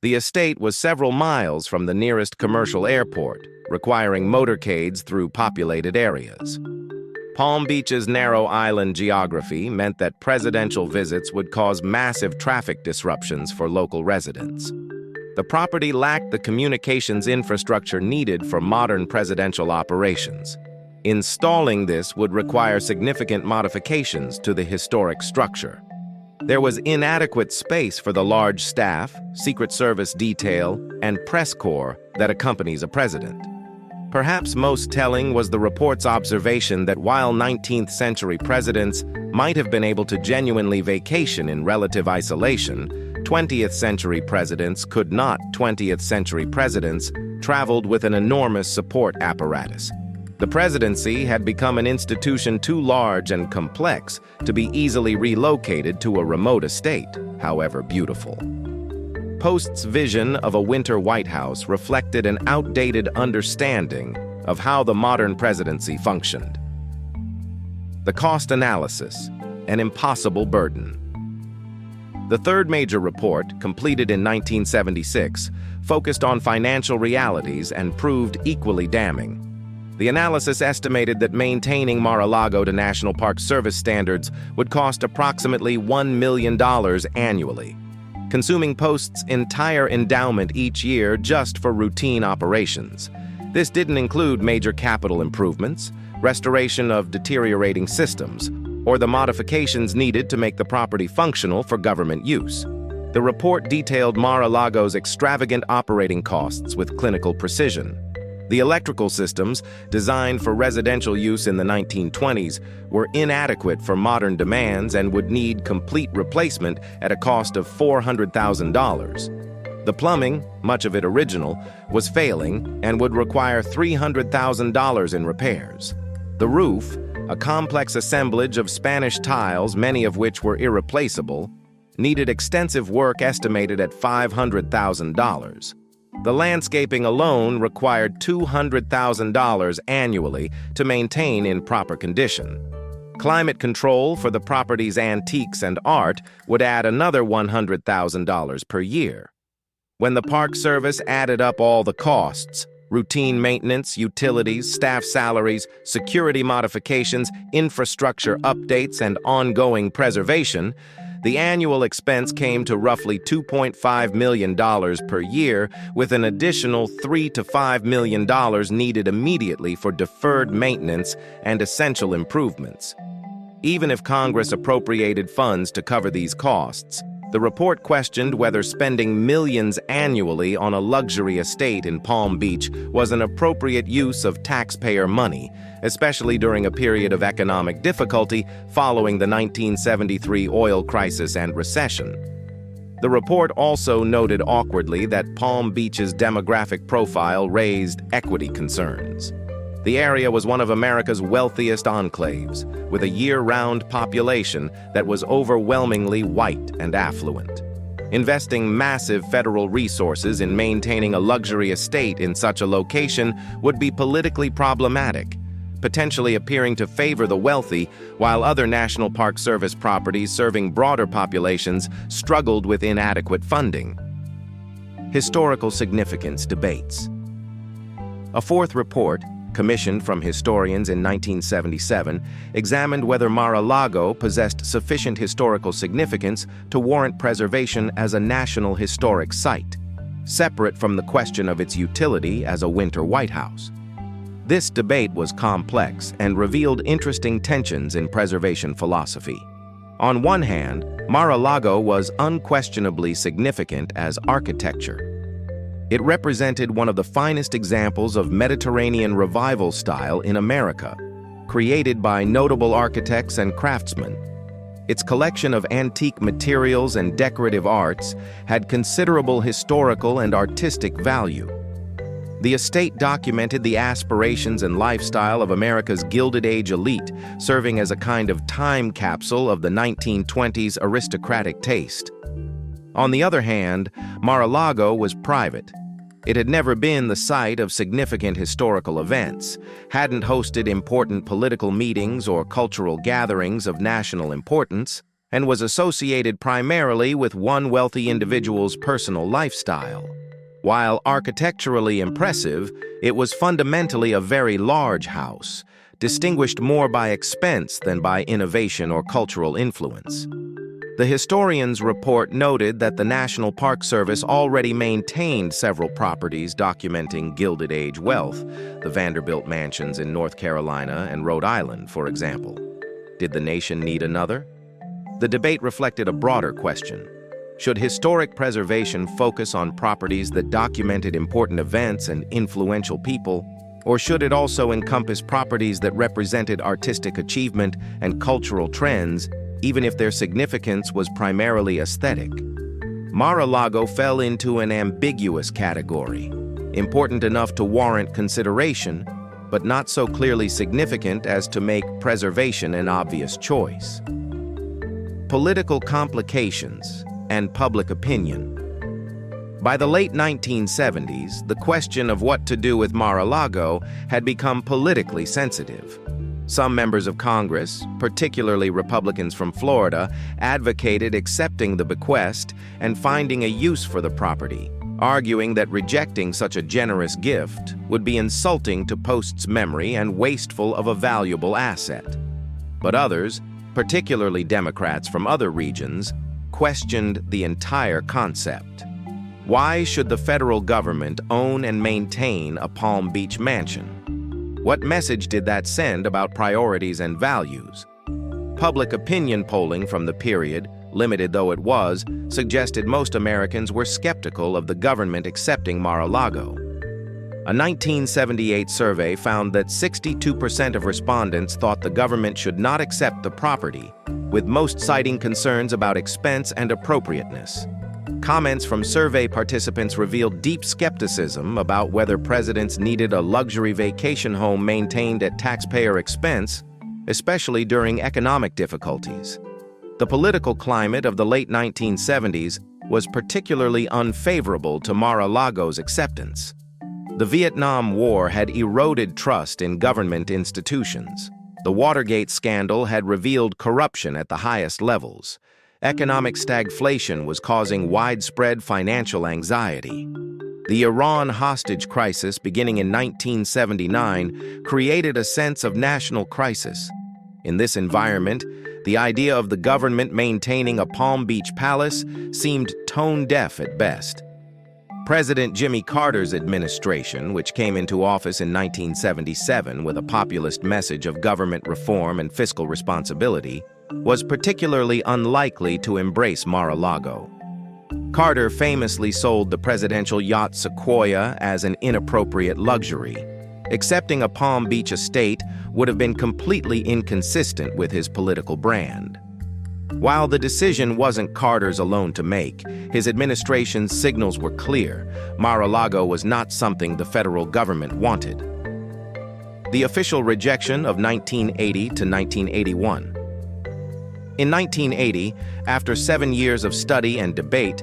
The estate was several miles from the nearest commercial airport, requiring motorcades through populated areas. Palm Beach's narrow island geography meant that presidential visits would cause massive traffic disruptions for local residents. The property lacked the communications infrastructure needed for modern presidential operations. Installing this would require significant modifications to the historic structure. There was inadequate space for the large staff, Secret Service detail, and press corps that accompanies a president. Perhaps most telling was the report's observation that while 19th-century presidents might have been able to genuinely vacation in relative isolation, 20th-century presidents could not. 20th-century presidents traveled with an enormous support apparatus. The presidency had become an institution too large and complex to be easily relocated to a remote estate, however beautiful. Post's vision of a winter White House reflected an outdated understanding of how the modern presidency functioned. The cost analysis, an impossible burden. The third major report, completed in 1976, focused on financial realities and proved equally damning. The analysis estimated that maintaining Mar-a-Lago to National Park Service standards would cost approximately $1 million annually, consuming Post's entire endowment each year just for routine operations. This didn't include major capital improvements, restoration of deteriorating systems, or the modifications needed to make the property functional for government use. The report detailed Mar-a-Lago's extravagant operating costs with clinical precision. The electrical systems, designed for residential use in the 1920s, were inadequate for modern demands and would need complete replacement at a cost of $400,000. The plumbing, much of it original, was failing and would require $300,000 in repairs. The roof, a complex assemblage of Spanish tiles, many of which were irreplaceable, needed extensive work estimated at $500,000. The landscaping alone required $200,000 annually to maintain in proper condition. Climate control for the property's antiques and art would add another $100,000 per year. When the Park Service added up all the costs, routine maintenance, utilities, staff salaries, security modifications, infrastructure updates, and ongoing preservation, the annual expense came to roughly $2.5 million per year, with an additional $3 to $5 million needed immediately for deferred maintenance and essential improvements. Even if Congress appropriated funds to cover these costs, the report questioned whether spending millions annually on a luxury estate in Palm Beach was an appropriate use of taxpayer money, especially during a period of economic difficulty following the 1973 oil crisis and recession. The report also noted awkwardly that Palm Beach's demographic profile raised equity concerns. The area was one of America's wealthiest enclaves, with a year-round population that was overwhelmingly white and affluent. Investing massive federal resources in maintaining a luxury estate in such a location would be politically problematic, potentially appearing to favor the wealthy, while other National Park Service properties serving broader populations struggled with inadequate funding. Historical significance debates. A fourth report, commissioned from historians in 1977, examined whether Mar-a-Lago possessed sufficient historical significance to warrant preservation as a National Historic Site, separate from the question of its utility as a winter White House. This debate was complex and revealed interesting tensions in preservation philosophy. On one hand, Mar-a-Lago was unquestionably significant as architecture. It represented one of the finest examples of Mediterranean revival style in America, created by notable architects and craftsmen. Its collection of antique materials and decorative arts had considerable historical and artistic value. The estate documented the aspirations and lifestyle of America's Gilded Age elite, serving as a kind of time capsule of the 1920s aristocratic taste. On the other hand, Mar-a-Lago was private. It had never been the site of significant historical events, hadn't hosted important political meetings or cultural gatherings of national importance. and was associated primarily with one wealthy individual's personal lifestyle. While architecturally impressive, it was fundamentally a very large house, distinguished more by expense than by innovation or cultural influence. The historian's report noted that the National Park Service already maintained several properties documenting Gilded Age wealth, the Vanderbilt mansions in North Carolina and Rhode Island, for example. Did the nation need another? The debate reflected a broader question. Should historic preservation focus on properties that documented important events and influential people, or should it also encompass properties that represented artistic achievement and cultural trends, even if their significance was primarily aesthetic? Mar-a-Lago fell into an ambiguous category, important enough to warrant consideration, but not so clearly significant as to make preservation an obvious choice. Political complications and public opinion. By the late 1970s, the question of what to do with Mar-a-Lago had become politically sensitive. Some members of Congress, particularly Republicans from Florida, advocated accepting the bequest and finding a use for the property, arguing that rejecting such a generous gift would be insulting to Post's memory and wasteful of a valuable asset. But others, particularly Democrats from other regions, questioned the entire concept. Why should the federal government own and maintain a Palm Beach mansion? What message did that send about priorities and values? Public opinion polling from the period, limited though it was, suggested most Americans were skeptical of the government accepting Mar-a-Lago. A 1978 survey found that 62% of respondents thought the government should not accept the property, with most citing concerns about expense and appropriateness. Comments from survey participants revealed deep skepticism about whether presidents needed a luxury vacation home maintained at taxpayer expense, especially during economic difficulties. The political climate of the late 1970s was particularly unfavorable to Mar-a-Lago's acceptance. The Vietnam War had eroded trust in government institutions. The Watergate scandal had revealed corruption at the highest levels. Economic stagflation was causing widespread financial anxiety. The Iran hostage crisis beginning in 1979 created a sense of national crisis. In this environment, the idea of the government maintaining a Palm Beach palace seemed tone-deaf at best. President Jimmy Carter's administration, which came into office in 1977 with a populist message of government reform and fiscal responsibility, was particularly unlikely to embrace Mar-a-Lago. Carter famously sold the presidential yacht Sequoia as an inappropriate luxury. Accepting a Palm Beach estate would have been completely inconsistent with his political brand. While the decision wasn't Carter's alone to make, his administration's signals were clear. Mar-a-Lago was not something the federal government wanted. The official rejection of 1980 to 1981. In 1980, after 7 years of study and debate,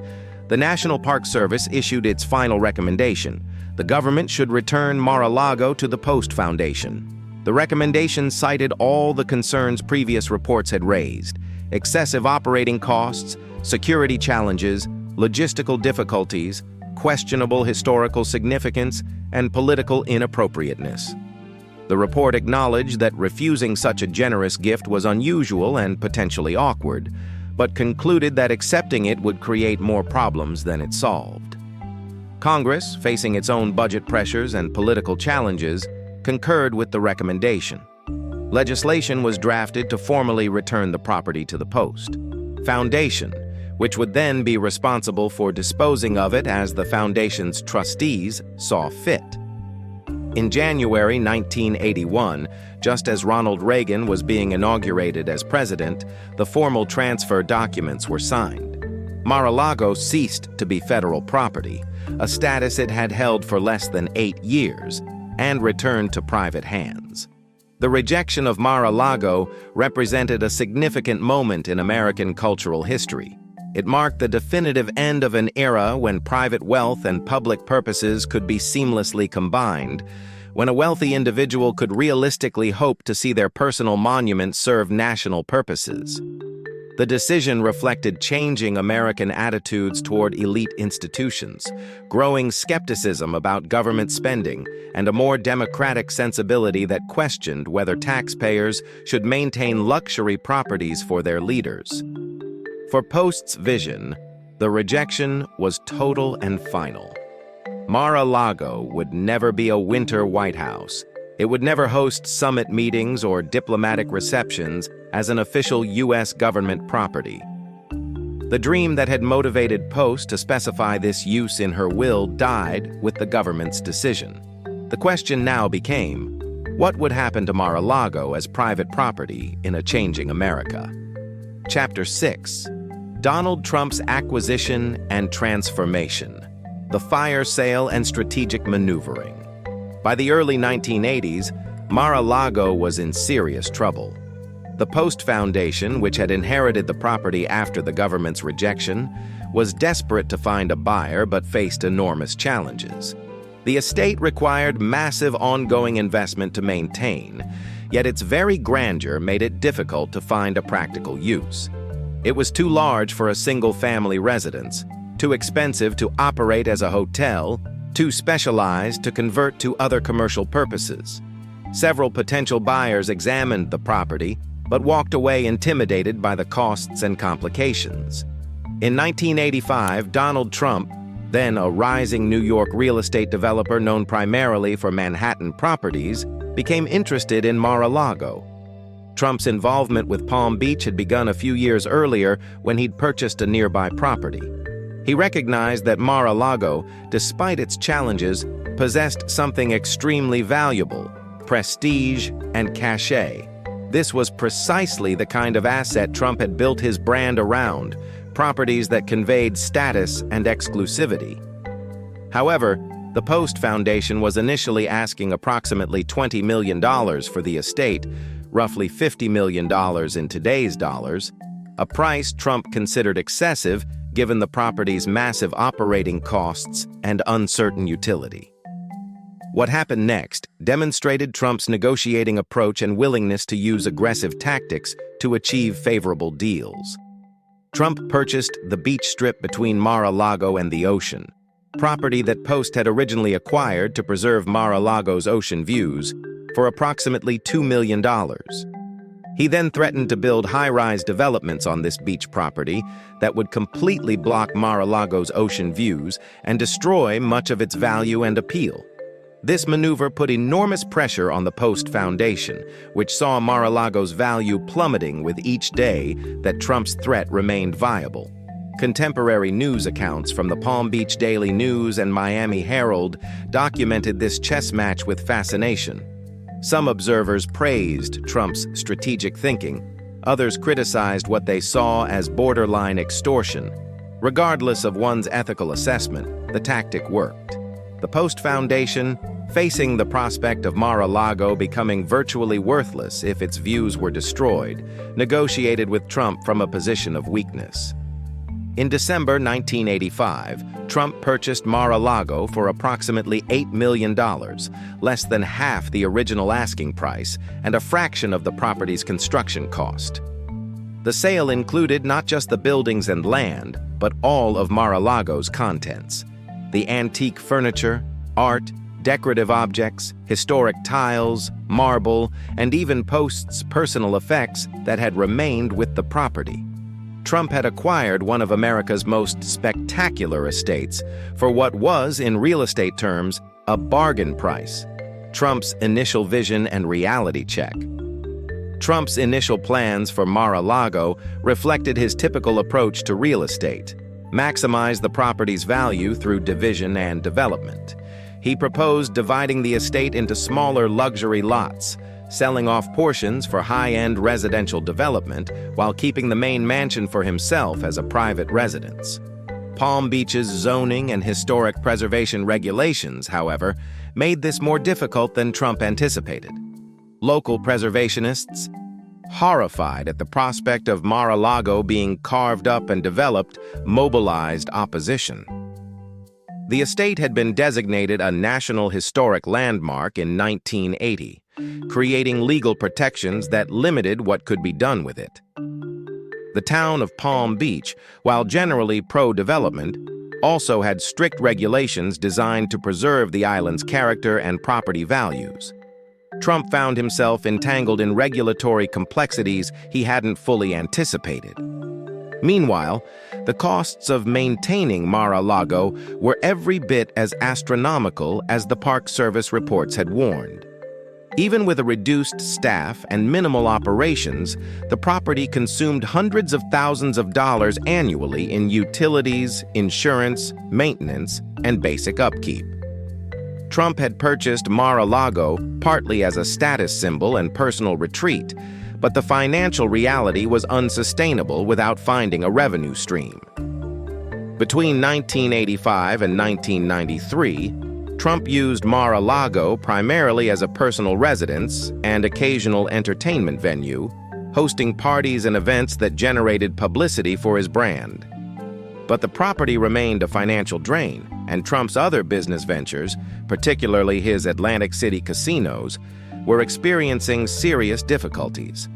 the National Park Service issued its final recommendation. The government should return Mar-a-Lago to the Post Foundation. The recommendation cited all the concerns previous reports had raised: excessive operating costs, security challenges, logistical difficulties, questionable historical significance, and political inappropriateness. The report acknowledged that refusing such a generous gift was unusual and potentially awkward, but concluded that accepting it would create more problems than it solved. Congress, facing its own budget pressures and political challenges, concurred with the recommendation. Legislation was drafted to formally return the property to the Post Foundation, which would then be responsible for disposing of it as the foundation's trustees saw fit. In January 1981, just as Ronald Reagan was being inaugurated as president, the formal transfer documents were signed. Mar-a-Lago ceased to be federal property, a status it had held for less than 8 years, and returned to private hands. The rejection of Mar-a-Lago represented a significant moment in American cultural history. It marked the definitive end of an era when private wealth and public purposes could be seamlessly combined, when a wealthy individual could realistically hope to see their personal monument serve national purposes. The decision reflected changing American attitudes toward elite institutions, growing skepticism about government spending, and a more democratic sensibility that questioned whether taxpayers should maintain luxury properties for their leaders. For Post's vision, the rejection was total and final. Mar-a-Lago would never be a winter White House. It would never host summit meetings or diplomatic receptions as an official U.S. government property. The dream that had motivated Post to specify this use in her will died with the government's decision. The question now became, what would happen to Mar-a-Lago as private property in a changing America? Chapter 6. Donald Trump's Acquisition and Transformation. The Fire Sale and Strategic Maneuvering. By the early 1980s, Mar-a-Lago was in serious trouble. The Post Foundation, which had inherited the property after the government's rejection, was desperate to find a buyer but faced enormous challenges. The estate required massive ongoing investment to maintain, yet its very grandeur made it difficult to find a practical use. It was too large for a single-family residence, too expensive to operate as a hotel, too specialized to convert to other commercial purposes. Several potential buyers examined the property, but walked away intimidated by the costs and complications. In 1985, Donald Trump, then a rising New York real estate developer known primarily for Manhattan properties, became interested in Mar-a-Lago. Trump's involvement with Palm Beach had begun a few years earlier when he'd purchased a nearby property. He recognized that Mar-a-Lago, despite its challenges, possessed something extremely valuable: prestige and cachet. This was precisely the kind of asset Trump had built his brand around, properties that conveyed status and exclusivity. However, the Post Foundation was initially asking approximately $20 million for the estate, roughly $50 million in today's dollars, a price Trump considered excessive given the property's massive operating costs and uncertain utility. What happened next demonstrated Trump's negotiating approach and willingness to use aggressive tactics to achieve favorable deals. Trump purchased the beach strip between Mar-a-Lago and the ocean, property that Post had originally acquired to preserve Mar-a-Lago's ocean views, for approximately $2 million. He then threatened to build high-rise developments on this beach property that would completely block Mar-a-Lago's ocean views and destroy much of its value and appeal. This maneuver put enormous pressure on the Post Foundation, which saw Mar-a-Lago's value plummeting with each day that Trump's threat remained viable. Contemporary news accounts from the Palm Beach Daily News and Miami Herald documented this chess match with fascination. Some observers praised Trump's strategic thinking. Others criticized what they saw as borderline extortion. Regardless of one's ethical assessment, the tactic worked. The Post Foundation, facing the prospect of Mar-a-Lago becoming virtually worthless if its views were destroyed, negotiated with Trump from a position of weakness. In December 1985, Trump purchased Mar-a-Lago for approximately $8 million, less than half the original asking price and a fraction of the property's construction cost. The sale included not just the buildings and land, but all of Mar-a-Lago's contents: the antique furniture, art, decorative objects, historic tiles, marble, and even Post's personal effects that had remained with the property. Trump had acquired one of America's most spectacular estates for what was, in real estate terms, a bargain price. Trump's initial vision and reality check. Trump's initial plans for Mar-a-Lago reflected his typical approach to real estate: maximize the property's value through division and development. He proposed dividing the estate into smaller luxury lots, selling off portions for high-end residential development while keeping the main mansion for himself as a private residence. Palm Beach's zoning and historic preservation regulations, however, made this more difficult than Trump anticipated. Local preservationists, horrified at the prospect of Mar-a-Lago being carved up and developed, mobilized opposition. The estate had been designated a National Historic Landmark in 1980, creating legal protections that limited what could be done with it. The town of Palm Beach, while generally pro-development, also had strict regulations designed to preserve the island's character and property values. Trump found himself entangled in regulatory complexities he hadn't fully anticipated. Meanwhile, the costs of maintaining Mar-a-Lago were every bit as astronomical as the Park Service reports had warned. Even with a reduced staff and minimal operations, the property consumed hundreds of thousands of dollars annually in utilities, insurance, maintenance, and basic upkeep. Trump had purchased Mar-a-Lago partly as a status symbol and personal retreat, but the financial reality was unsustainable without finding a revenue stream. Between 1985 and 1993, Trump used Mar-a-Lago primarily as a personal residence and occasional entertainment venue, hosting parties and events that generated publicity for his brand. But the property remained a financial drain, and Trump's other business ventures, particularly his Atlantic City casinos, were experiencing serious difficulties.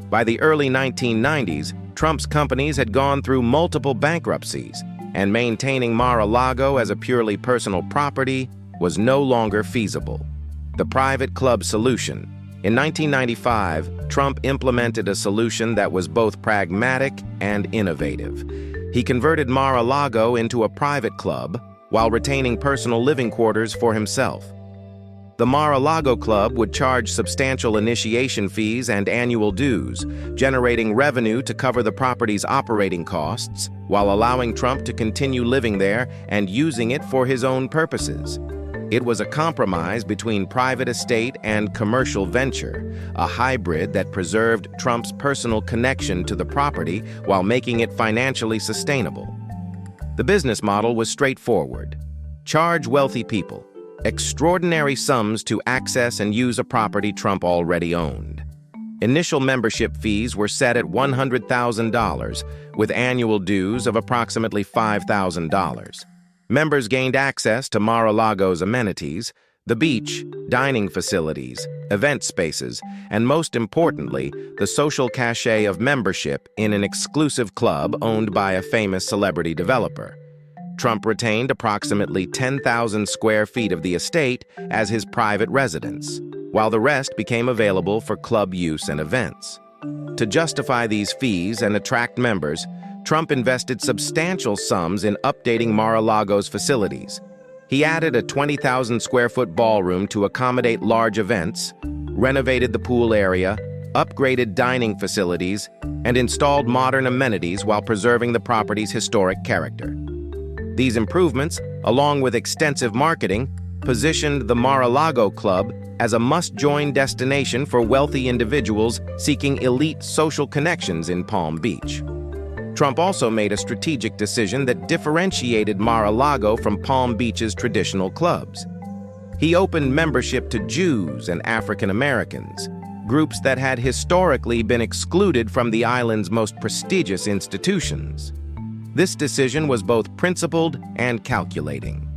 By the early 1990s, Trump's companies had gone through multiple bankruptcies, and maintaining Mar-a-Lago as a purely personal property was no longer feasible. The private club solution. In 1995, Trump implemented a solution that was both pragmatic and innovative. He converted Mar-a-Lago into a private club while retaining personal living quarters for himself. The Mar-a-Lago Club would charge substantial initiation fees and annual dues, generating revenue to cover the property's operating costs, while allowing Trump to continue living there and using it for his own purposes. It was a compromise between private estate and commercial venture, a hybrid that preserved Trump's personal connection to the property while making it financially sustainable. The business model was straightforward. Charge wealthy people extraordinary sums to access and use a property Trump already owned. Initial membership fees were set at $100,000, with annual dues of approximately $5,000. Members gained access to Mar-a-Lago's amenities, the beach, dining facilities, event spaces, and most importantly, the social cachet of membership in an exclusive club owned by a famous celebrity developer. Trump retained approximately 10,000 square feet of the estate as his private residence, while the rest became available for club use and events. To justify these fees and attract members, Trump invested substantial sums in updating Mar-a-Lago's facilities. He added a 20,000 square foot ballroom to accommodate large events, renovated the pool area, upgraded dining facilities, and installed modern amenities while preserving the property's historic character. These improvements, along with extensive marketing, positioned the Mar-a-Lago Club as a must-join destination for wealthy individuals seeking elite social connections in Palm Beach. Trump also made a strategic decision that differentiated Mar-a-Lago from Palm Beach's traditional clubs. He opened membership to Jews and African Americans, groups that had historically been excluded from the island's most prestigious institutions. This decision was both principled and calculating.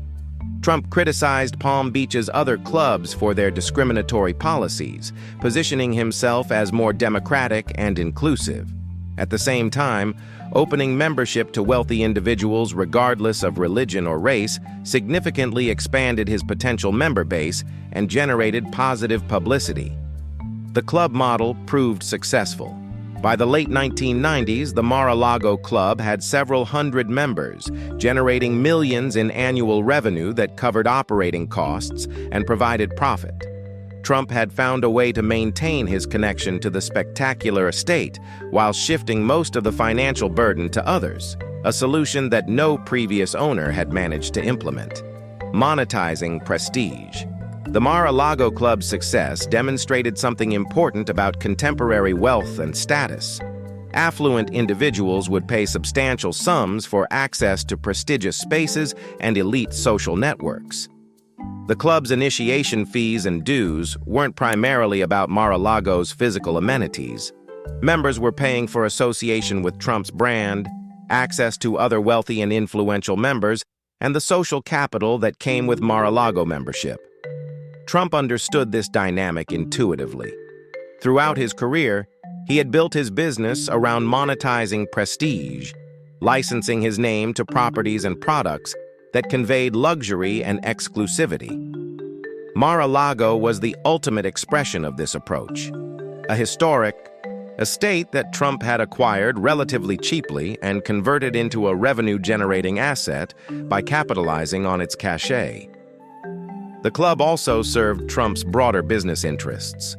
Trump criticized Palm Beach's other clubs for their discriminatory policies, positioning himself as more democratic and inclusive. At the same time, opening membership to wealthy individuals regardless of religion or race significantly expanded his potential member base and generated positive publicity. The club model proved successful. By the late 1990s, the Mar-a-Lago Club had several hundred members, generating millions in annual revenue that covered operating costs and provided profit. Trump had found a way to maintain his connection to the spectacular estate while shifting most of the financial burden to others, a solution that no previous owner had managed to implement. Monetizing prestige. The Mar-a-Lago Club's success demonstrated something important about contemporary wealth and status. Affluent individuals would pay substantial sums for access to prestigious spaces and elite social networks. The club's initiation fees and dues weren't primarily about Mar-a-Lago's physical amenities. Members were paying for association with Trump's brand, access to other wealthy and influential members, and the social capital that came with Mar-a-Lago membership. Trump understood this dynamic intuitively. Throughout his career, He had built his business around monetizing prestige, licensing his name to properties and products that conveyed luxury and exclusivity. Mar-a-Lago was the ultimate expression of this approach, a historic estate that Trump had acquired relatively cheaply and converted into a revenue-generating asset by capitalizing on its cachet. The club also served Trump's broader business interests.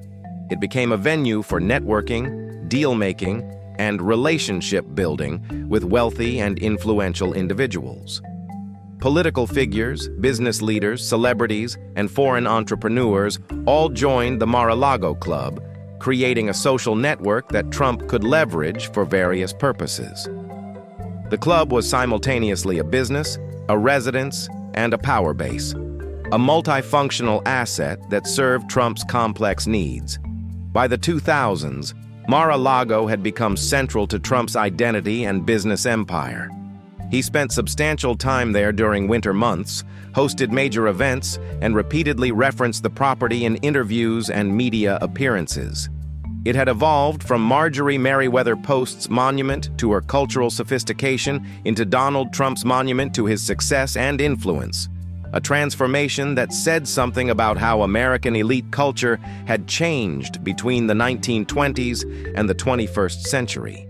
It became a venue for networking, deal-making, and relationship-building with wealthy and influential individuals. Political figures, business leaders, celebrities, and foreign entrepreneurs all joined the Mar-a-Lago Club, creating a social network that Trump could leverage for various purposes. The club was simultaneously a business, a residence, and a power base, a multifunctional asset that served Trump's complex needs. By the 2000s, Mar-a-Lago had become central to Trump's identity and business empire. He spent substantial time there during winter months, hosted major events, and repeatedly referenced the property in interviews and media appearances. It had evolved from Marjorie Merriweather Post's monument to her cultural sophistication into Donald Trump's monument to his success and influence, a transformation that said something about how American elite culture had changed between the 1920s and the 21st century.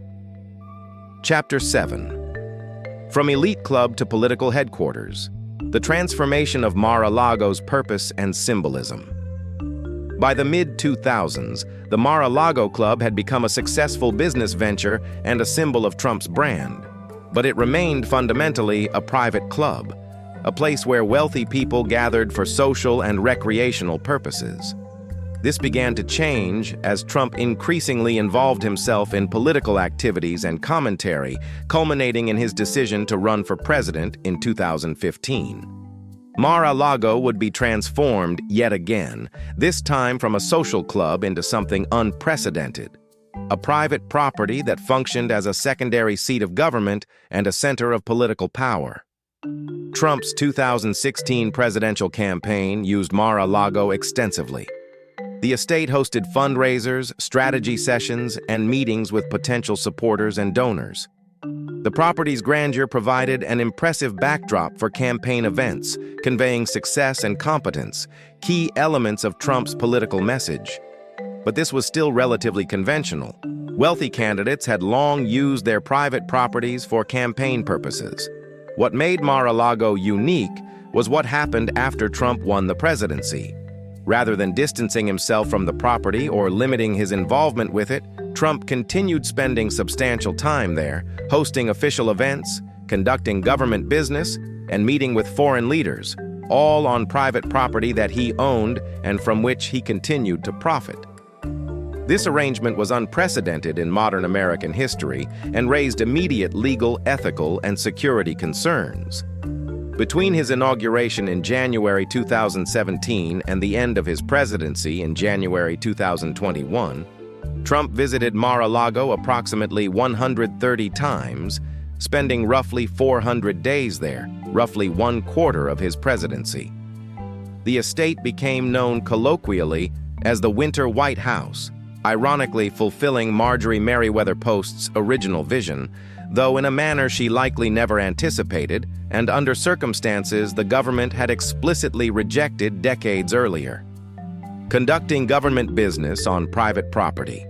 Chapter 7. From elite club to political headquarters, the transformation of Mar-a-Lago's purpose and symbolism. By the mid-2000s, the Mar-a-Lago Club had become a successful business venture and a symbol of Trump's brand. But it remained fundamentally a private club, a place where wealthy people gathered for social and recreational purposes. This began to change as Trump increasingly involved himself in political activities and commentary, culminating in his decision to run for president in 2015. Mar-a-Lago would be transformed yet again, this time from a social club into something unprecedented, a private property that functioned as a secondary seat of government and a center of political power. Trump's 2016 presidential campaign used Mar-a-Lago extensively. The estate hosted fundraisers, strategy sessions, and meetings with potential supporters and donors. The property's grandeur provided an impressive backdrop for campaign events, conveying success and competence, key elements of Trump's political message. But this was still relatively conventional. Wealthy candidates had long used their private properties for campaign purposes. What made Mar-a-Lago unique was what happened after Trump won the presidency. Rather than distancing himself from the property or limiting his involvement with it, Trump continued spending substantial time there, hosting official events, conducting government business, and meeting with foreign leaders, all on private property that he owned and from which he continued to profit. This arrangement was unprecedented in modern American history and raised immediate legal, ethical, and security concerns. Between his inauguration in January 2017 and the end of his presidency in January 2021, Trump visited Mar-a-Lago approximately 130 times, spending roughly 400 days there, roughly 1/4 of his presidency. The estate became known colloquially as the Winter White House, ironically fulfilling Marjorie Merriweather Post's original vision, though in a manner she likely never anticipated, and under circumstances the government had explicitly rejected decades earlier. Conducting government business on private property.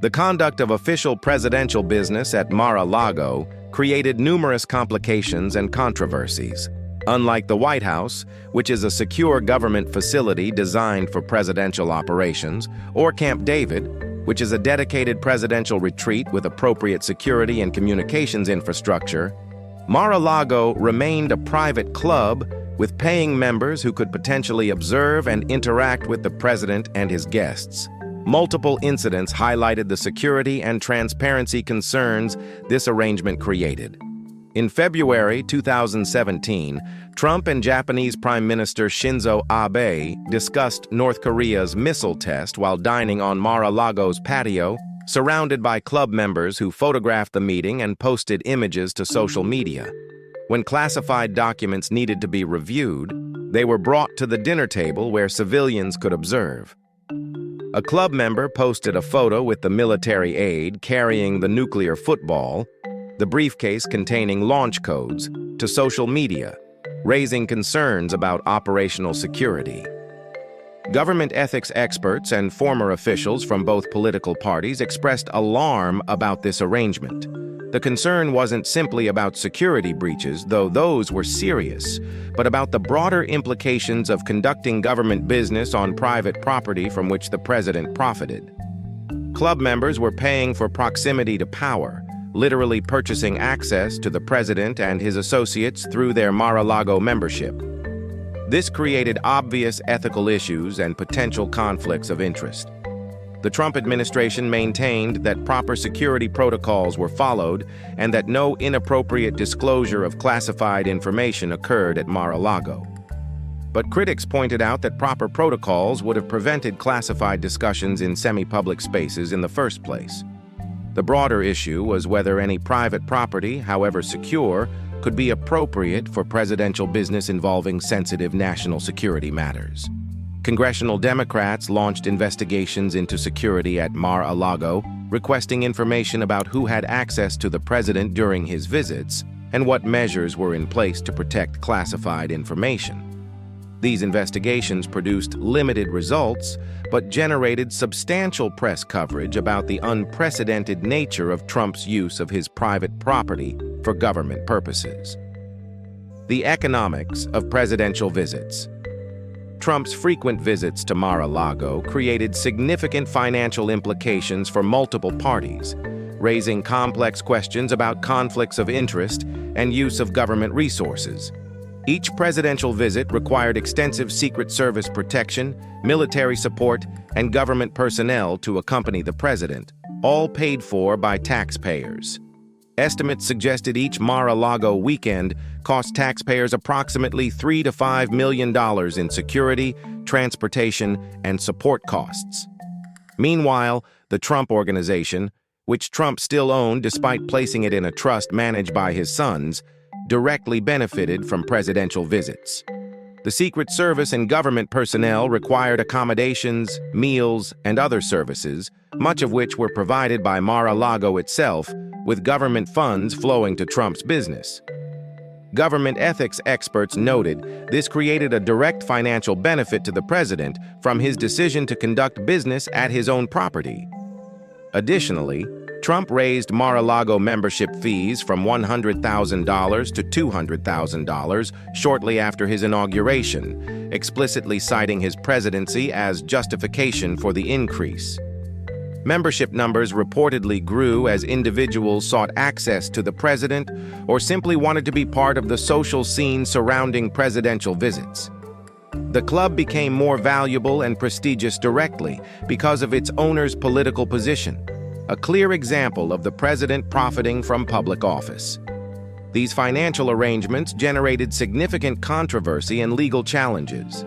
The conduct of official presidential business at Mar-a-Lago created numerous complications and controversies. Unlike the White House, which is a secure government facility designed for presidential operations, or Camp David, which is a dedicated presidential retreat with appropriate security and communications infrastructure, Mar-a-Lago remained a private club with paying members who could potentially observe and interact with the president and his guests. Multiple incidents highlighted the security and transparency concerns this arrangement created. In February 2017, Trump and Japanese Prime Minister Shinzo Abe discussed North Korea's missile test while dining on Mar-a-Lago's patio, surrounded by club members who photographed the meeting and posted images to social media. When classified documents needed to be reviewed, they were brought to the dinner table where civilians could observe. A club member posted a photo with the military aide carrying the nuclear football, the briefcase containing launch codes, to social media, raising concerns about operational security. Government ethics experts and former officials from both political parties expressed alarm about this arrangement. The concern wasn't simply about security breaches, though those were serious, but about the broader implications of conducting government business on private property from which the president profited. Club members were paying for proximity to power, literally purchasing access to the president and his associates through their Mar-a-Lago membership. This created obvious ethical issues and potential conflicts of interest. The Trump administration maintained that proper security protocols were followed and that no inappropriate disclosure of classified information occurred at Mar-a-Lago. But critics pointed out that proper protocols would have prevented classified discussions in semi-public spaces in the first place. The broader issue was whether any private property, however secure, could be appropriate for presidential business involving sensitive national security matters. Congressional Democrats launched investigations into security at Mar-a-Lago, requesting information about who had access to the president during his visits and what measures were in place to protect classified information. These investigations produced limited results, but generated substantial press coverage about the unprecedented nature of Trump's use of his private property for government purposes. The economics of presidential visits. Trump's frequent visits to Mar-a-Lago created significant financial implications for multiple parties, raising complex questions about conflicts of interest and use of government resources. Each presidential visit required extensive Secret Service protection, military support, and government personnel to accompany the president, all paid for by taxpayers. Estimates suggested each Mar-a-Lago weekend cost taxpayers approximately $3 to $5 million in security, transportation, and support costs. Meanwhile, the Trump Organization, which Trump still owned despite placing it in a trust managed by his sons, directly benefited from presidential visits. The Secret Service and government personnel required accommodations, meals, and other services, much of which were provided by Mar-a-Lago itself, with government funds flowing to Trump's business. Government ethics experts noted this created a direct financial benefit to the president from his decision to conduct business at his own property. Additionally, Trump raised Mar-a-Lago membership fees from $100,000 to $200,000 shortly after his inauguration, explicitly citing his presidency as justification for the increase. Membership numbers reportedly grew as individuals sought access to the president or simply wanted to be part of the social scene surrounding presidential visits. The club became more valuable and prestigious directly because of its owner's political position, a clear example of the president profiting from public office. These financial arrangements generated significant controversy and legal challenges.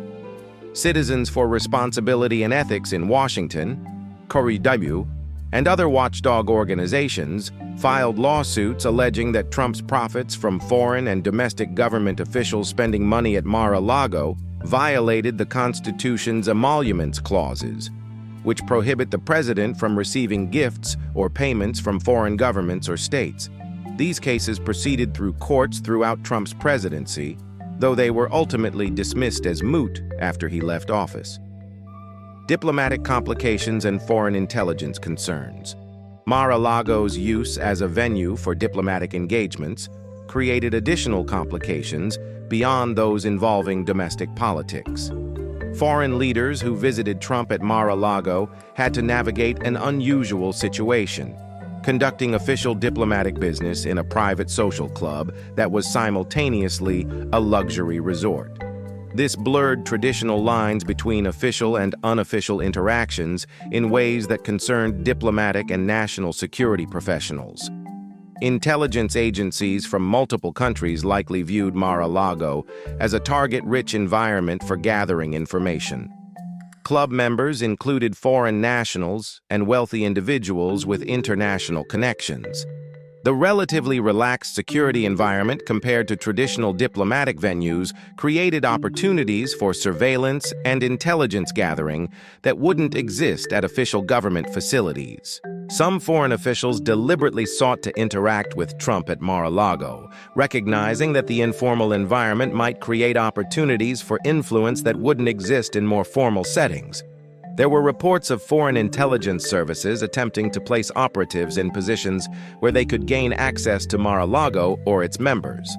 Citizens for Responsibility and Ethics in Washington, COREW, and other watchdog organizations filed lawsuits alleging that Trump's profits from foreign and domestic government officials spending money at Mar-a-Lago violated the Constitution's emoluments clauses, which prohibit the president from receiving gifts or payments from foreign governments or states. These cases proceeded through courts throughout Trump's presidency, though they were ultimately dismissed as moot after he left office. Diplomatic complications and foreign intelligence concerns. Mar-a-Lago's use as a venue for diplomatic engagements created additional complications beyond those involving domestic politics. Foreign leaders who visited Trump at Mar-a-Lago had to navigate an unusual situation, conducting official diplomatic business in a private social club that was simultaneously a luxury resort. This blurred traditional lines between official and unofficial interactions in ways that concerned diplomatic and national security professionals. Intelligence agencies from multiple countries likely viewed Mar-a-Lago as a target-rich environment for gathering information. Club members included foreign nationals and wealthy individuals with international connections. The relatively relaxed security environment compared to traditional diplomatic venues created opportunities for surveillance and intelligence gathering that wouldn't exist at official government facilities. Some foreign officials deliberately sought to interact with Trump at Mar-a-Lago, recognizing that the informal environment might create opportunities for influence that wouldn't exist in more formal settings. There were reports of foreign intelligence services attempting to place operatives in positions where they could gain access to Mar-a-Lago or its members.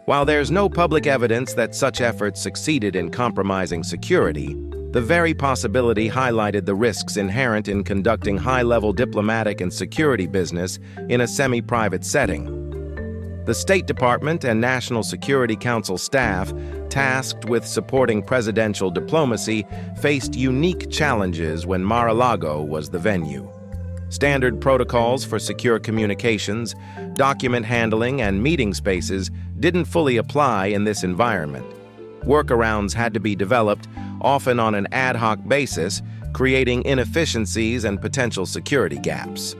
While there's no public evidence that such efforts succeeded in compromising security, the very possibility highlighted the risks inherent in conducting high-level diplomatic and security business in a semi-private setting. The State Department and National Security Council staff, tasked with supporting presidential diplomacy, faced unique challenges when Mar-a-Lago was the venue. Standard protocols for secure communications, document handling, and meeting spaces didn't fully apply in this environment. Workarounds had to be developed, often on an ad hoc basis, creating inefficiencies and potential security gaps.